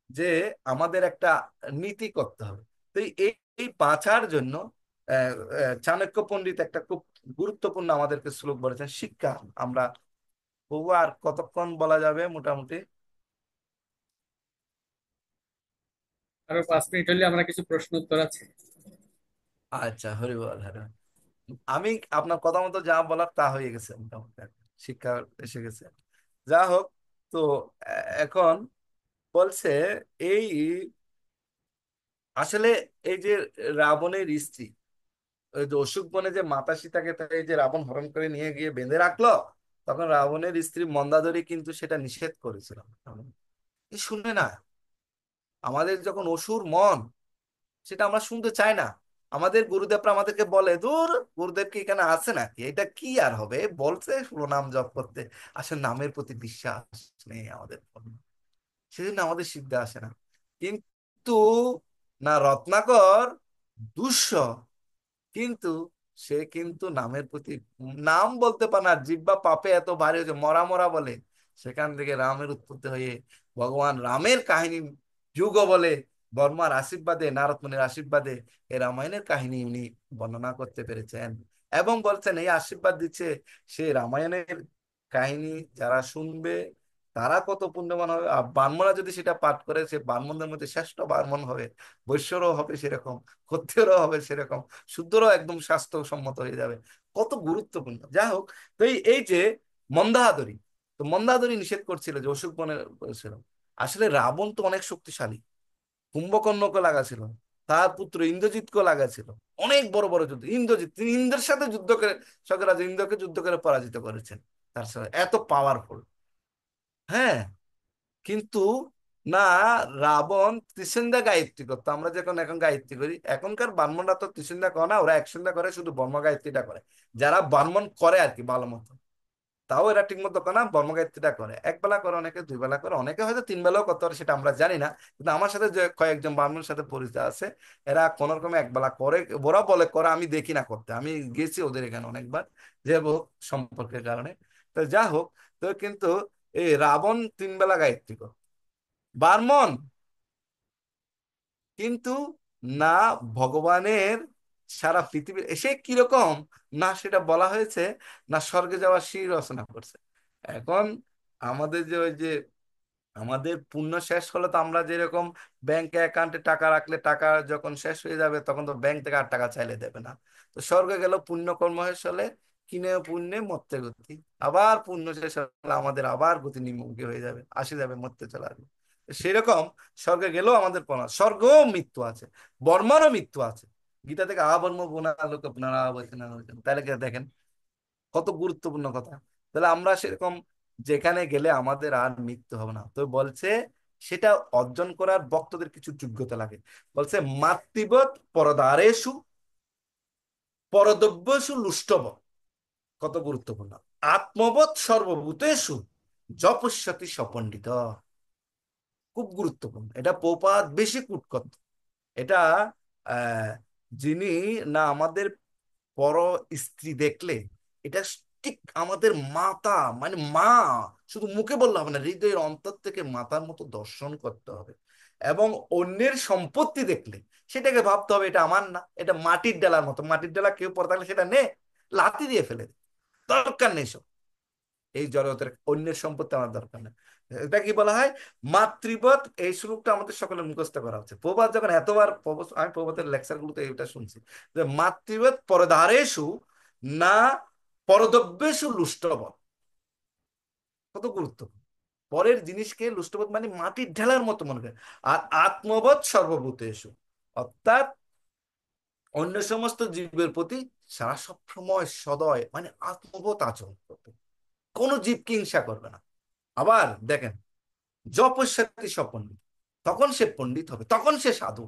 যে আমাদের একটা নীতি করতে হবে। তো এই এই বাঁচার জন্য চাণক্য পণ্ডিত একটা খুব গুরুত্বপূর্ণ আমাদেরকে শ্লোক বলেছেন, শিক্ষা। আমরা তবু আর কতক্ষণ বলা যাবে মোটামুটি? আরো 5 মিনিট হলে আমরা কিছু প্রশ্ন উত্তর আছে। আচ্ছা, হরিবল হরি। আমি আপনার কথা মতো যা বলার তা হয়ে গেছে মোটামুটি, শিক্ষা এসে গেছে। যা হোক, তো এখন বলছে এই আসলে এই যে রাবণের স্ত্রী, ওই যে অশোক বনে যে মাতা সীতাকে এই যে রাবণ হরণ করে নিয়ে গিয়ে বেঁধে রাখলো, তখন রাবণের স্ত্রী মন্দাদরি কিন্তু সেটা নিষেধ করেছিল। শুনে না, আমাদের যখন অসুর মন, সেটা আমরা শুনতে চাই না। আমাদের গুরুদেবরা আমাদেরকে বলে, দূর, গুরুদেব কি এখানে আছে নাকি, এটা কি আর হবে, বলছে নাম জপ করতে। আসলে নামের প্রতি বিশ্বাস নেই আমাদের, সেজন্য আমাদের সিদ্ধে আসে না। কিন্তু না রত্নাকর দুঃস, কিন্তু সে কিন্তু নামের প্রতি, নাম বলতে পারে না, জিহ্বা পাপে এত ভারী হয়েছে, মরা মরা বলে। সেখান থেকে রামের উৎপত্তি হয়ে ভগবান রামের কাহিনী যুগ বলে, বর্মার আশীর্বাদে, নারদ মুনির আশীর্বাদে এই রামায়ণের কাহিনী উনি বর্ণনা করতে পেরেছেন। এবং বলছেন এই আশীর্বাদ দিচ্ছে, সে রামায়ণের কাহিনী যারা শুনবে তারা কত পুণ্যবান হবে, আর ব্রাহ্মণরা যদি সেটা পাঠ করে সে ব্রাহ্মণদের মধ্যে শ্রেষ্ঠ ব্রাহ্মণ হবে, বৈশ্যরও হবে সেরকম, ক্ষত্রিয়রাও হবে সেরকম, শুদ্ধরাও একদম স্বাস্থ্যসম্মত হয়ে যাবে। কত গুরুত্বপূর্ণ। যাই হোক, তো এই যে মন্দাহাদরি, তো মন্দাহাদরি নিষেধ করছিল যে অসুখ বনে করেছিল। আসলে রাবণ তো অনেক শক্তিশালী, কুম্ভকর্ণকে লাগাছিল, তার পুত্র ইন্দ্রজিৎকে লাগাছিল, অনেক বড় বড় যুদ্ধ, ইন্দ্রজিৎ তিনি ইন্দ্রের সাথে যুদ্ধ করে, স্বর্গরাজ ইন্দ্রকে যুদ্ধ করে পরাজিত করেছেন, তার সাথে এত পাওয়ারফুল। হ্যাঁ, কিন্তু না, রাবণ ত্রিসন্ধ্যা গায়ত্রী করতো। আমরা যখন এখন গায়ত্রী করি, এখনকার ব্রাহ্মণরা তো ত্রিসন্ধ্যা করে না, ওরা একসন্ধ্যা করে, শুধু ব্রহ্ম গায়ত্রীটা করে। যারা ব্রাহ্মণ করে আর কি ভালো মতো, তাও এরা ঠিক মতো করে না, ব্রহ্ম গায়ত্রীটা করে। এক বেলা করে, অনেকে দুই বেলা করে, অনেকে হয়তো তিন বেলাও করতে পারে, সেটা আমরা জানি না। কিন্তু আমার সাথে যে কয়েকজন ব্রাহ্মণের সাথে পরিচয় আছে, এরা কোন রকমে এক বেলা করে, ওরা বলে করে, আমি দেখি না করতে, আমি গেছি ওদের এখানে অনেকবার, যে হোক সম্পর্কের কারণে। তো যা হোক, তো কিন্তু এই রাবণ তিন বেলা গায়ত্রী করে, ব্রাহ্মণ, কিন্তু না ভগবানের সারা পৃথিবীর এসে কিরকম, না সেটা বলা হয়েছে, না স্বর্গে যাওয়ার সিঁড়ি রচনা করছে। এখন আমাদের যে ওই যে আমাদের পুণ্য শেষ হলে তো আমরা যেরকম ব্যাংকে অ্যাকাউন্টে টাকা রাখলে টাকা যখন শেষ হয়ে যাবে তখন তো ব্যাংক থেকে আর টাকা চাইলে দেবে না। তো স্বর্গে গেল পুণ্য কর্ম শেষ হলে, কিনে পুণ্যে মরতে গতি, আবার পুণ্য শেষ হলে আমাদের আবার গতি নিম্নমুখী হয়ে যাবে, আসে যাবে, মরতে চলে আসবে। সেরকম স্বর্গে গেলেও আমাদের স্বর্গও মৃত্যু আছে, বর্মারও মৃত্যু আছে। গীতা থেকে আবর্ম পুনরালোক পুনরাবর্তন, তাহলে দেখেন কত গুরুত্বপূর্ণ কথা। তাহলে আমরা সেরকম যেখানে গেলে আমাদের আর মৃত্যু হবে না, তো বলছে সেটা অর্জন করার ভক্তদের কিছু যোগ্যতা লাগে। বলছে মাতৃবৎ পরদারেষু পরদ্রব্যেষু লুষ্টব, কত গুরুত্বপূর্ণ। আত্মবৎ সর্বভূতেষু যপস্যতি সপণ্ডিত, খুব গুরুত্বপূর্ণ। এটা পোপাত বেশি কুট করত। এটা আহ যিনি না আমাদের পর স্ত্রী দেখলে, এটা ঠিক আমাদের মাতা, মানে মা, শুধু মুখে বললে হবে না, হৃদয়ের অন্তর থেকে মাতার মতো দর্শন করতে হবে। এবং অন্যের সম্পত্তি দেখলে সেটাকে ভাবতে হবে এটা আমার না, এটা মাটির ডেলার মতো, মাটির ডেলা কেউ পড়ে থাকলে সেটা নে, লাথি দিয়ে ফেলে দে, দরকার নেই সব, এই জগতের অন্যের সম্পত্তি আমার দরকার নেই। এটা কি বলা হয়, মাতৃবৎ, এই শ্লোকটা আমাদের সকলের মুখস্থ করা হচ্ছে। প্রবাদ যখন এতবার আমি প্রবাদের লেকচার গুলোতে এটা শুনছি, যে মাতৃবৎ পরদারেষু না পরদ্রব্যেষু লুষ্টব, কত গুরুত্বপূর্ণ। পরের জিনিসকে লুষ্টবোধ মানে মাটির ঢেলার মতো মনে করে। আর আত্মবোধ সর্বভূতেষু, অর্থাৎ অন্য সমস্ত জীবের প্রতি সারা সব সময় সদয়, মানে আত্মবোধ আচরণ করবে, কোনো জীবকে হিংসা করবে না। আবার দেখেন, যপস্যাতি সপণ্ডিত, তখন সে পণ্ডিত হবে, তখন সে সাধু।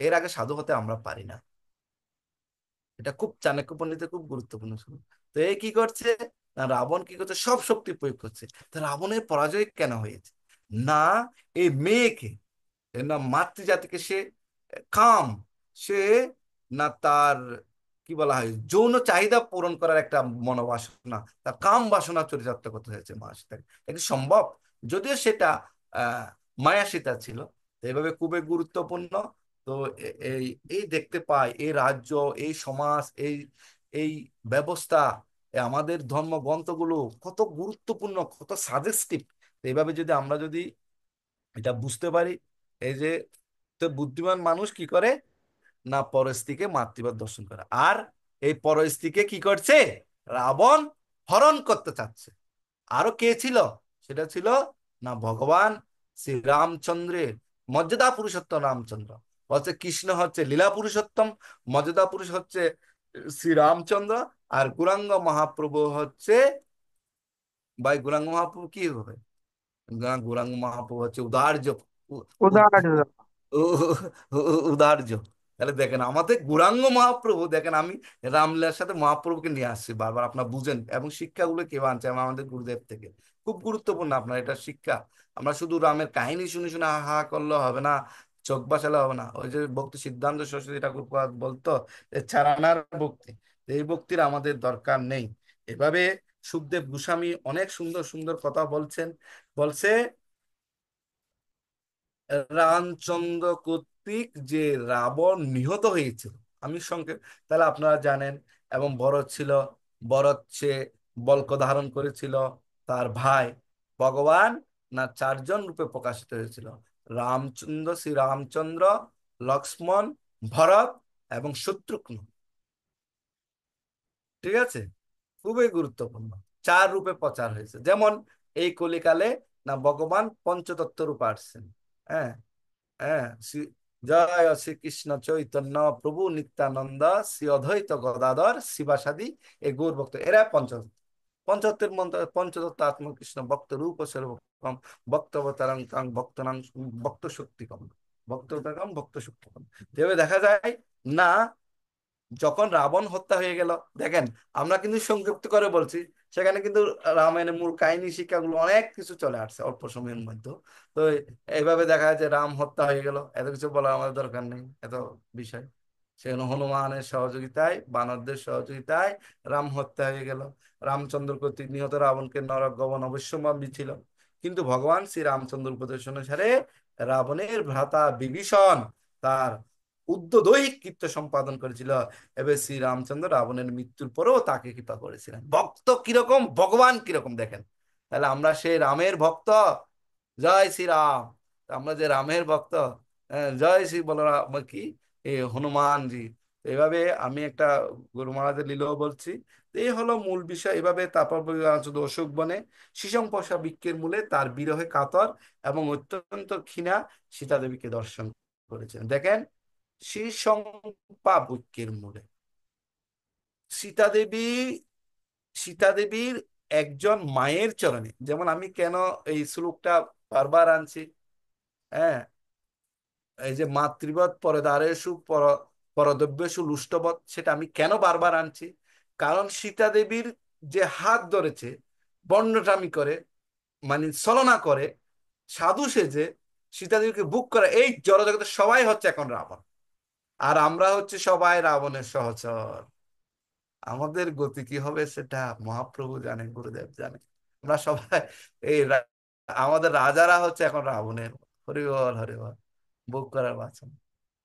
এর আগে সাধু হতে আমরা পারি না। এটা খুব চাণক্য পণ্ডিতের খুব গুরুত্বপূর্ণ ছিল। তো এই কি করছে, না রাবণ কি করছে, সব শক্তি প্রয়োগ করছে। তো রাবণের পরাজয় কেন হয়েছে, না এই মেয়েকে, না মাতৃজাতিকে সে কাম, সে না তার কি বলা হয় যৌন চাহিদা পূরণ করার একটা মনোবাসনা, তার কাম বাসনা চরিতার্থ করতে হয়েছে মা সীতাকে। এটা সম্ভব? যদিও সেটা আহ মায়া সীতা ছিল। তো এইভাবে খুবই গুরুত্বপূর্ণ। তো এই এই দেখতে পাই এই রাজ্য, এই সমাজ, এই এই ব্যবস্থা, আমাদের ধর্মগ্রন্থগুলো কত গুরুত্বপূর্ণ, কত সাজেস্টিভ। এইভাবে যদি আমরা যদি এটা বুঝতে পারি, এই যে, তো বুদ্ধিমান মানুষ কি করে, না পরস্ত্রীকে মাতৃভাব দর্শন করে। আর এই পরস্ত্রীকে কি করছে, রাবণ হরণ করতে চাচ্ছে। আরো কে ছিল, সেটা ছিল না ভগবান শ্রী রামচন্দ্রের মর্যাদা পুরুষোত্তম রামচন্দ্র। বলছে কৃষ্ণ হচ্ছে লীলা পুরুষোত্তম, মর্যাদা পুরুষ হচ্ছে শ্রী রামচন্দ্র, আর গৌরাঙ্গ মহাপ্রভু হচ্ছে, ভাই গৌরাঙ্গ মহাপ্রভু কি হবে, গৌরাঙ্গ মহাপ্রভু হচ্ছে উদার্য, উ- উ- উদাহরণ। উদার্য। তাহলে দেখেন আমাদের গৌরাঙ্গ মহাপ্রভু, দেখেন আমি রামলীলার সাথে মহাপ্রভুকে নিয়ে আসছি বারবার, আপনার বুঝেন, এবং শিক্ষাগুলো কেউ আনছে আমাদের গুরুদেব থেকে। খুব গুরুত্বপূর্ণ আপনার এটা শিক্ষা। আমরা শুধু রামের কাহিনী শুনে শুনে হা হা করলে হবে না, চোখ বাঁচালে হবে না। ওই যে ভক্তি সিদ্ধান্ত সরস্বতী ঠাকুর বলতো যে চারানার ভক্তি, এই ভক্তির আমাদের দরকার নেই। এভাবে সুখদেব গোস্বামী অনেক সুন্দর সুন্দর কথা বলছেন। বলছে রামচন্দ্র কর্তৃক যে রাবণ নিহত হয়েছিল, আমি সংক্ষেপ, তাহলে আপনারা জানেন। এবং ভরত ছিল, ভরত সে বল্ক ধারণ করেছিল, তার ভাই ভগবান না চারজন রূপে প্রকাশিত হয়েছিল। রামচন্দ্র, শ্রী রামচন্দ্র, লক্ষ্মণ, ভরত এবং শত্রুঘ্ন। ঠিক আছে, খুবই গুরুত্বপূর্ণ। চার রূপে প্রচার হয়েছে। যেমন এই কলিকালে না ভগবান পঞ্চতত্ত্ব রূপে আসছেন। হ্যাঁ, হ্যাঁ, জয় শ্রীকৃষ্ণ চৈতন্য প্রভু নিত্যানন্দ শ্রী অদ্বৈত গদাধর শিবাসাদি এই গৌর ভক্ত, এরা পঞ্চতত্ত্ব। পঞ্চতত্ত্বের মন্ত্র পঞ্চতত্ত্ব আত্মকৃষ্ণ ভক্ত রূপ সর্বকম ভক্তবতারং কাং ভক্তনাং ভক্ত শক্তিকম ভক্ততারং ভক্ত শক্তিকম। যেভাবে দেখা যায় না, যখন রাবণ হত্যা হয়ে গেল, দেখেন, আমরা কিন্তু সংক্ষিপ্ত করে বলছি, সেখানে কিন্তু রামায়ণের মূল কাহিনী শিক্ষাগুলো অনেক কিছু চলে আসছে অল্প সময়ের মধ্যে। তো এইভাবে দেখা যায় যে রাম হত্যা হয়ে গেল, এত কিছু বলার আমাদের দরকার নেই, এত বিষয়। সেখানে হনুমানের সহযোগিতায়, বানরদের সহযোগিতায় রাম হত্যা হয়ে গেল। রামচন্দ্র কর্তৃক নিহত রাবণকে নরক গমন অবশ্যম্ভাবী ছিল। কিন্তু ভগবান শ্রী রামচন্দ্র উপদেশ অনুসারে রাবণের ভ্রাতা বিভীষণ তার উদ্যোদৈহিক কৃত্য সম্পাদন করেছিল। এবার শ্রী রামচন্দ্র রাবণের মৃত্যুর পরেও তাকে কৃপা করেছিলেন। ভক্ত কিরকম, ভগবান কিরকম দেখেন। তাহলে আমরা সেই রামের ভক্ত, জয় শ্রীরাম। আমরা যে রামের ভক্ত, জয় শ্রী বলরাম কি হনুমানজি। এইভাবে আমি একটা গুরু মহারাজের লীলাও বলছি। তো এই হলো মূল বিষয়। এভাবে তারপর শুধু অশোক বনে শিশংপসা বৃক্ষের মূলে তার বিরহে কাতর এবং অত্যন্ত ক্ষীণা সীতা দেবীকে দর্শন করেছেন। দেখেন, শিশংপা বৃক্ষের মূলে সীতা দেবী, সীতা দেবীর একজন মায়ের চরণে, যেমন আমি কেন এই শ্লোকটা বারবার আনছি, হ্যাঁ, এই যে মাতৃবৎ পরদারেষু পরদ্রব্যেষু লুষ্টবৎ, সেটা আমি কেন বারবার আনছি? কারণ সীতা দেবীর যে হাত ধরেছে, বন্যটামি করে, মানে ছলনা করে, সাধু সেজে সীতা দেবীকে বুক করে, এই জড়জগতের সবাই হচ্ছে এখন রাবণ। আর আমরা হচ্ছে সবাই রাবণের সহচর। আমাদের গতি কি হবে সেটা মহাপ্রভু জানে, গুরুদেব জানে। আমরা সবাই এই আমাদের রাজারা হচ্ছে এখন রাবণের। হরিবল হরিবল, ভোগ করার বাঁচন,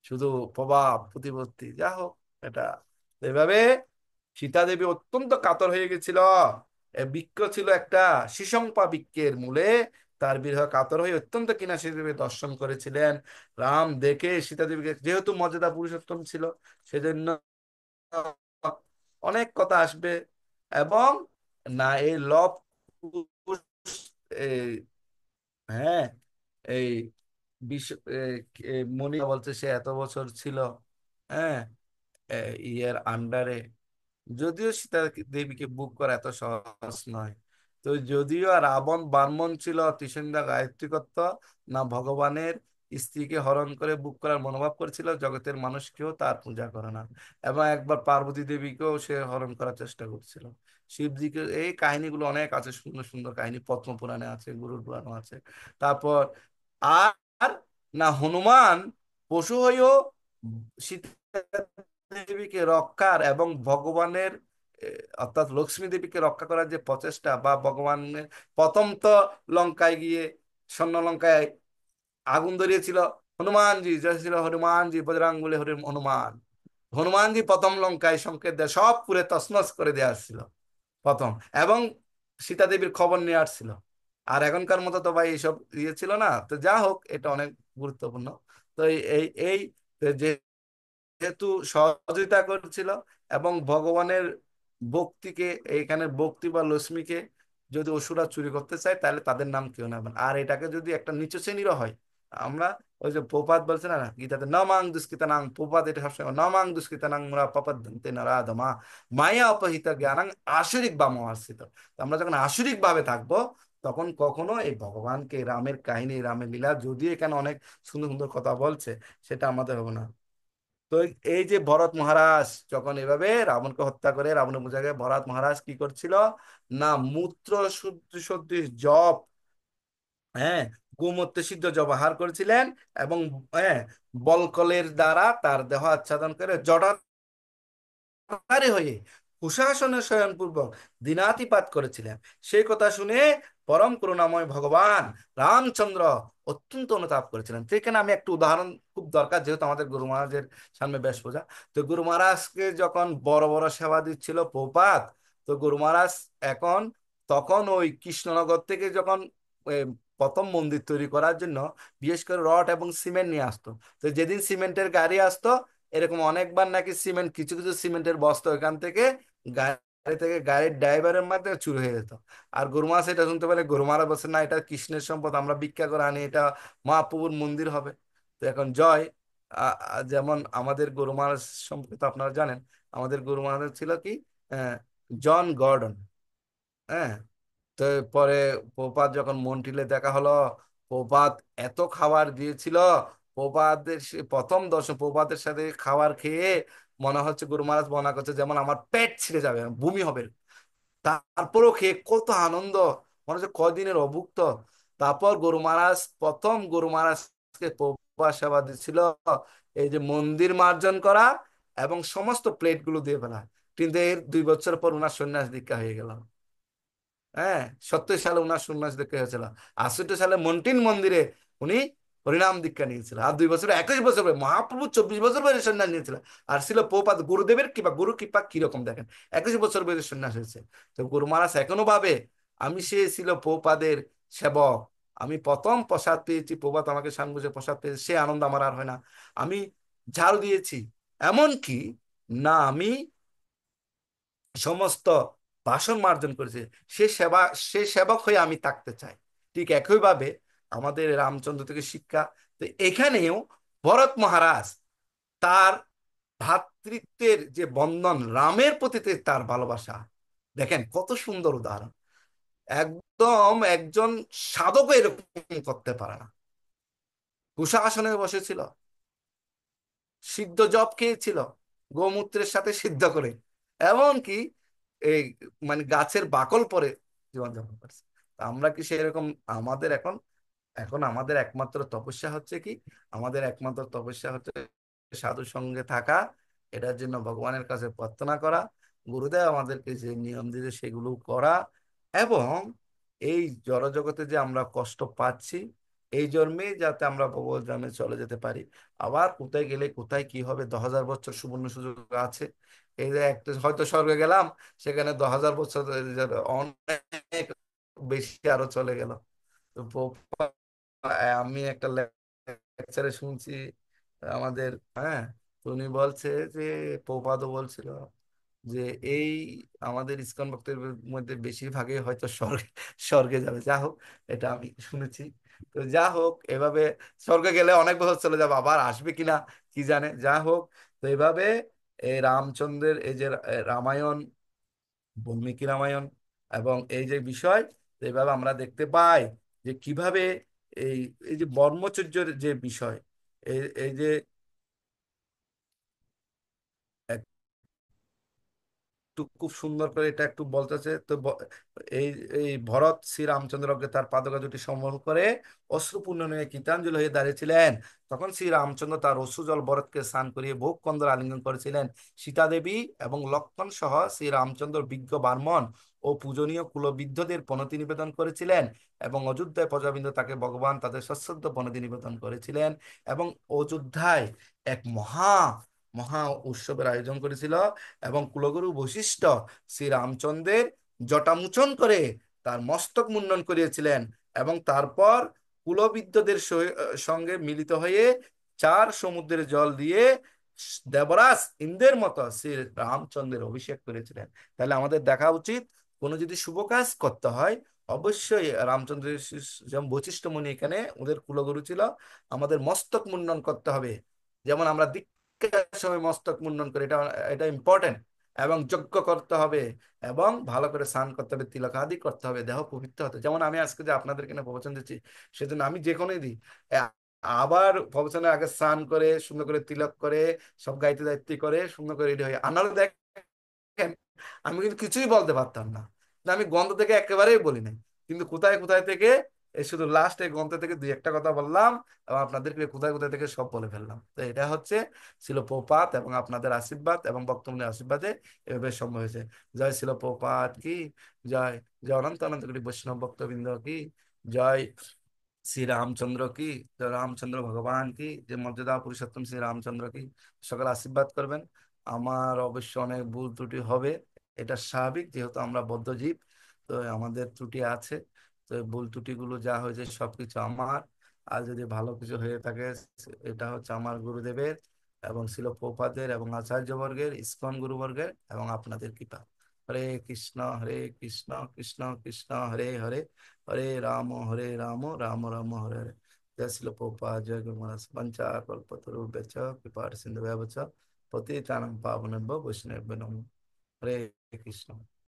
শুধু প্রভাব প্রতিপত্তি, যা হোক। এটা এভাবে সীতা দেবী অত্যন্ত কাতর হয়ে গেছিল। এ বৃক্ষ ছিল একটা শিশম্পা বৃক্ষের মূলে, তার বিরহ কাতর হয়ে অত্যন্ত কিনা সীতা দেবী দর্শন করেছিলেন। রাম দেখে সীতা দেবীকে, যেহেতু মর্যাদা পুরুষোত্তম ছিল, সেজন্য অনেক কথা আসবে। এবং না এই লব কুশ, এই, হ্যাঁ, এই বিশ্ব মনি বলছে সে এত বছর ছিল, হ্যাঁ, ইয়ের আন্ডারে। যদিও সীতা দেবীকে বুক করা এত সহজ নয়। তো যদিও রাবণ ব্রাহ্মণ ছিল, ত্রিসন্ধ্যা গায়ত্রী করত, না ভগবানের স্ত্রীকে হরণ করে বুক করার মনোভাব করেছিল, জগতের মানুষকেও তার পূজা করে না। এবং একবার পার্বতী দেবীকেও সে হরণ করার চেষ্টা করছিল। শিবজিকে, এই কাহিনীগুলো অনেক আছে, সুন্দর সুন্দর কাহিনী পদ্ম পুরাণে আছে, গরুর পুরাণে আছে। তারপর আর না হনুমান পশু হয়েও সীতা দেবীকে রক্ষার এবং ভগবানের অর্থাৎ লক্ষ্মী দেবীকে রক্ষা করার যে প্রচেষ্টা, বা ভগবানের প্রথম তো লঙ্কায় গিয়ে, স্বর্ণ লঙ্কায় আগুন ধরিয়েছিল হনুমানজি, জয় ছিল হনুমানজি, বজরাঙ্গুলি হরি হনুমান। হনুমানজি প্রথম লঙ্কায় সংকেত দেয়, সব পুরে তছনছ করে দেওয়া ছিল প্রথম। এবং সীতা দেবীর খবর নিয়ে আসছিল। আর এখনকার মতো তো ভাই এইসব ইয়ে ছিল না। তো যা হোক, এটা অনেক গুরুত্বপূর্ণ। তো এই এই যে যেহেতু সহযোগিতা করছিল, এবং ভগবানের ভক্তিকে, এইখানে ভক্তি বা লক্ষ্মীকে যদি অসুরা চুরি করতে চায়, তাহলে তাদের নাম কেউ নেবেন। আর এটাকে যদি একটা নিচু শ্রেণীরও হয়, আমরা ওই যে প্রপাত বলছে না গীতাতে, নমাং দুষ্কৃতা নাং, প্রপাত এটা সবসময় নমাং দুষ্কৃতা নাং মুরা প্রপদ্যন্তে নরাধমা মায়া অপহিত জ্ঞানাং আসরিক বা মহার্ষিত। তো আমরা যখন আসরিক ভাবে থাকবো, তখন কখনো এই ভগবানকে, রামের কাহিনী, রামের লীলা, যদিও এখানে অনেক সুন্দর সুন্দর কথা বলছে, সেটা আমাদের হবে না। তো এই যে ভরত মহারাজ যখন এভাবে রাবণকে হত্যা করে, রাবণের পূজাকে ভরত মহারাজ কি করছিল, না মূত্র শুদ্ধি সদৃশ জপ, হ্যাঁ, গোমূত্র সিদ্ধ ব্যবহার করেছিলেন, এবং হ্যাঁ, বলকলের দ্বারা তার দেহ আচ্ছাদন করে জটাধারী হয়ে কুশাসনে শয়নপূর্বক দিনাতিপাত করেছিলেন। সেই কথা শুনে পরম করুণাময় ভগবান রামচন্দ্র অত্যন্ত অনুতাপ করেছিলেন। তো এখানে আমি একটু উদাহরণ খুব দরকার, যেহেতু আমাদের গুরু মহারাজের সামনে বেশ পূজা। তো গুরু মহারাজকে যখন বড় বড় সেবা দিচ্ছিল প্রপাত, তো গুরু মহারাজ এখন তখন ওই কৃষ্ণনগর থেকে যখন এ, প্রথম মন্দির তৈরি করার জন্য বিশেষ করে রড এবং সিমেন্ট নিয়ে আসতো। তো যেদিন সিমেন্টের গাড়ি আসতো, এরকম অনেকবার নাকি সিমেন্ট, কিছু কিছু সিমেন্টের বস্তা ওইখান থেকে গাড়ি থেকে গাড়ির ড্রাইভারের মাধ্যমে চুরি হয়ে যেত। আর গুরুমা সেটা শুনতে পেলে গুরুমারা বলছে, না, এটা কৃষ্ণের সম্পদ, আমরা ভিক্ষা করে আনি, এটা মহাপ্রভুর মন্দির হবে। তো এখন জয়, যেমন আমাদের গুরু মহারাজ সম্পর্কে তো আপনারা জানেন, আমাদের গুরু মহারাজ ছিল কি, আহ, জন গর্ডন। হ্যাঁ। তো পরে প্রপাত যখন মন্টিলে দেখা হলো, প্রপাত এত খাবার দিয়েছিল, প্রপাতের প্রথম দর্শন প্রপাতের সাথে খাবার খেয়ে মনে হচ্ছে গুরু মহারাজ মনে করছে যেমন আমার পেট ছিঁড়ে যাবে, বমি হবে। তারপরও খেয়ে কত আনন্দ, মনে হচ্ছে কদিনের অভুক্ত। তারপর গুরু মহারাজ প্রথম গুরু মহারাজকে প্রভা সেবা দিচ্ছিল, এই যে মন্দির মার্জন করা এবং সমস্ত প্লেট গুলো দিয়ে ফেলা। কিন্তু এর 2 বছর পর উনার সন্ন্যাস দীক্ষা হয়ে গেল। হ্যাঁ, 70 সালে উনার সন্ন্যাস দীক্ষা হয়েছিল। 68 সালে মন্টিন মন্দিরে উনি হরিনাম দীক্ষা নিয়েছিল। আর 2 বছর, 21 বছর পরে মহাপ্রভু 24 বছর বয়সে সন্ন্যাস নিয়েছিল। আর ছিল প্রপাত গুরুদেবের কৃপা, গুরু কৃপা কিরকম দেখেন, 21 বছর বয়সে সন্ন্যাস হয়েছে। তো গুরু মহারাজ এখনো ভাবে আমি সে ছিল প্রপাদের সেবক, আমি প্রথম প্রসাদ পেয়েছি, প্রপাত আমাকে সানগুজে প্রসাদ পেয়েছে, সে আনন্দ আমার আর হয় না। আমি ঝাড়ু দিয়েছি, এমন কি না, আমি সমস্ত বাসন মার্জন করেছে, সে সেবা, সে সেবক হয়ে আমি থাকতে চাই। ঠিক একইভাবে আমাদের রামচন্দ্র থেকে শিক্ষা। তো এখানেও ভরত মহারাজ তার ভ্রাতৃত্বের যে বন্ধন, রামের প্রতি তার ভালোবাসা, দেখেন কত সুন্দর উদাহরণ। একদম একজন সাধকও এরকম করতে পারে না। কুশা আসনে বসেছিল, সিদ্ধ জব খেয়েছিল, গোমূত্রের সাথে সিদ্ধ করে, এমনকি এই মানে গাছের বাকল পরে জীবনযাপন করছে। তা আমরা কি সেরকম? আমাদের এখন, এখন আমাদের একমাত্র তপস্যা হচ্ছে কি, আমাদের একমাত্র তপস্যা হচ্ছে সাধু সঙ্গে থাকা, এটার জন্য ভগবানের কাছে প্রার্থনা করা, গুরুদেব আমাদেরকে যে নিয়ম দিয়েছে সেগুলো করা, এবং এই জড়জগতে যে আমরা কষ্ট পাচ্ছি, এই জন্মেই যাতে আমরা ভগবত ধামে চলে যেতে পারি। আবার কোথায় গেলে কোথায় কি হবে, 10,000 বছর সুবর্ণ সুযোগ আছে। এই যে একটা হয়তো স্বর্গে গেলাম, সেখানে 10,000 বছর অনেক বেশি আরো চলে গেল। তো আমি একটা লেকচারে শুনছি আমাদের, হ্যাঁ, তো উনি বলছে যে প্রপাদও বলছিল যে এই আমাদের ইসকন ভক্তের মধ্যে বেশিরভাগই হয়তো স্বর্গে স্বর্গে যাবে। যা হোক, এটা আমি শুনেছি। তো যা হোক, এভাবে স্বর্গে গেলে অনেক বছর চলে যাবে, আবার আসবে কিনা কি জানে। যা হোক, তো এভাবে এই রামচন্দ্রের এই যে রামায়ণ, বাল্মীকি রামায়ণ এবং এই যে বিষয়, এইভাবে আমরা দেখতে পাই যে কিভাবে এই এই যে ব্রহ্মচর্যের যে বিষয়, এই এই যে একটু খুব সুন্দর করে এটা একটু বলতেছে তো এই এই ভরত শ্রী রামচন্দ্রকে তার পাদকা দুটি সম্বল করে অশ্রুপূর্ণ নিয়ে কীর্তাঞ্জলি হয়ে দাঁড়িয়েছিলেন। তখন শ্রী রামচন্দ্র তার অশ্রুজল ভরতকে স্নান করিয়ে ভোগ কন্দর আলিঙ্গন করেছিলেন। সীতা দেবী এবং লক্ষ্মণ সহ শ্রী রামচন্দ্র বিজ্ঞ ব্রাহ্মণ ও পূজনীয় কুলবৃদ্ধদের প্রণতি নিবেদন করেছিলেন, এবং অযোধ্যায় প্রজাবৃন্দ তাকে ভগবান তাদের সশ্রদ্ধ প্রণতি নিবেদন করেছিলেন। এবং অযোধ্যায় এক মহা মহা উৎসবের আয়োজন করেছিল, এবং কুলগুরু বশিষ্ঠ শ্রী রামচন্দ্রের জটামুচন করে তার মস্তক মুন্ডন করিয়েছিলেন, এবং তারপর কুলবিদ্যদের সঙ্গে মিলিত হয়ে 4 সমুদ্রের জল দিয়ে দেবরাজ ইন্দ্রের মতো শ্রী রামচন্দ্রের অভিষেক করেছিলেন। তাহলে আমাদের দেখা উচিত, কোনো যদি শুভ কাজ করতে হয় অবশ্যই রামচন্দ্রের যেমন বশিষ্ঠ মুনি এখানে ওদের কুলগুরু ছিল, আমাদের মস্তক মুন্ডন করতে হবে। যেমন আমরা সময় মস্তক মুন্ডন করে, এটা এটা ইম্পর্টেন্ট। এবং যজ্ঞ করতে হবে, এবং ভালো করে স্নান করতে হবে, তিলক আদি করতে হবে, দেহ পবিত্র হতে। যেমন আমি আজকে যে আপনাদের কিনা প্রবচন দিচ্ছি, সেজন্য আমি যে কোনোই দিই, আবার প্রবচনের আগে স্নান করে সুন্দর করে তিলক করে সব গাইতে দায়িত্ব করে সুন্দর করে রেডি হয়ে আনারও দেখেন, আমি কিন্তু কিছুই বলতে পারতাম না, না আমি গন্ধ থেকে একেবারেই বলি নাই, কিন্তু কোথায় কোথায় থেকে এই শুধু লাস্ট এই গ্রন্থ থেকে দুই একটা কথা বললাম, এবং আপনাদেরকে কোথায় কোথায় থেকে সব বলে ফেললাম। তো এটা হচ্ছে ছিল প্রপাত এবং আপনাদের আশীর্বাদ এবং বক্তব্যের আশীর্বাদে এভাবে সম্ভব হয়েছে। জয় ছিল প্রপাত কি, জয়, জয় অনন্ত অনন্ত কোটি বৈষ্ণব ভক্তবৃন্দ কি, জয় শ্রী রামচন্দ্র কি, জয় রামচন্দ্র ভগবান কি, যে মর্যাদা পুরুষোত্তম শ্রী রামচন্দ্র কি। সকলে আশীর্বাদ করবেন। আমার অবশ্য অনেক ভুল ত্রুটি হবে, এটা স্বাভাবিক, যেহেতু আমরা বদ্ধ জীব, তো আমাদের ত্রুটি আছে। তো এই ভুল ত্রুটিগুলো যা হয়েছে সবকিছু আমার। আর যদি ভালো কিছু হয়ে থাকে, এটা হচ্ছে আমার গুরুদেবের এবং শিল প্রপাতের এবং আচার্যবর্গের, ইসকন গুরুবর্গের এবং আপনাদের কৃপা। হরে কৃষ্ণ হরে কৃষ্ণ, কৃষ্ণ কৃষ্ণ হরে হরে, হরে রাম রাম রাম হরে হরে। জয় শিল প্রভুপাদ, জয় গুরু মহারাজ। পঞ্চা কল্পতরুভ্যশ্চ কৃপা সিন্ধুভ্যশ্চ পতিতানাং পাবনেভ্যো বৈষ্ণবেভ্যো নমঃ। হরে কৃষ্ণ।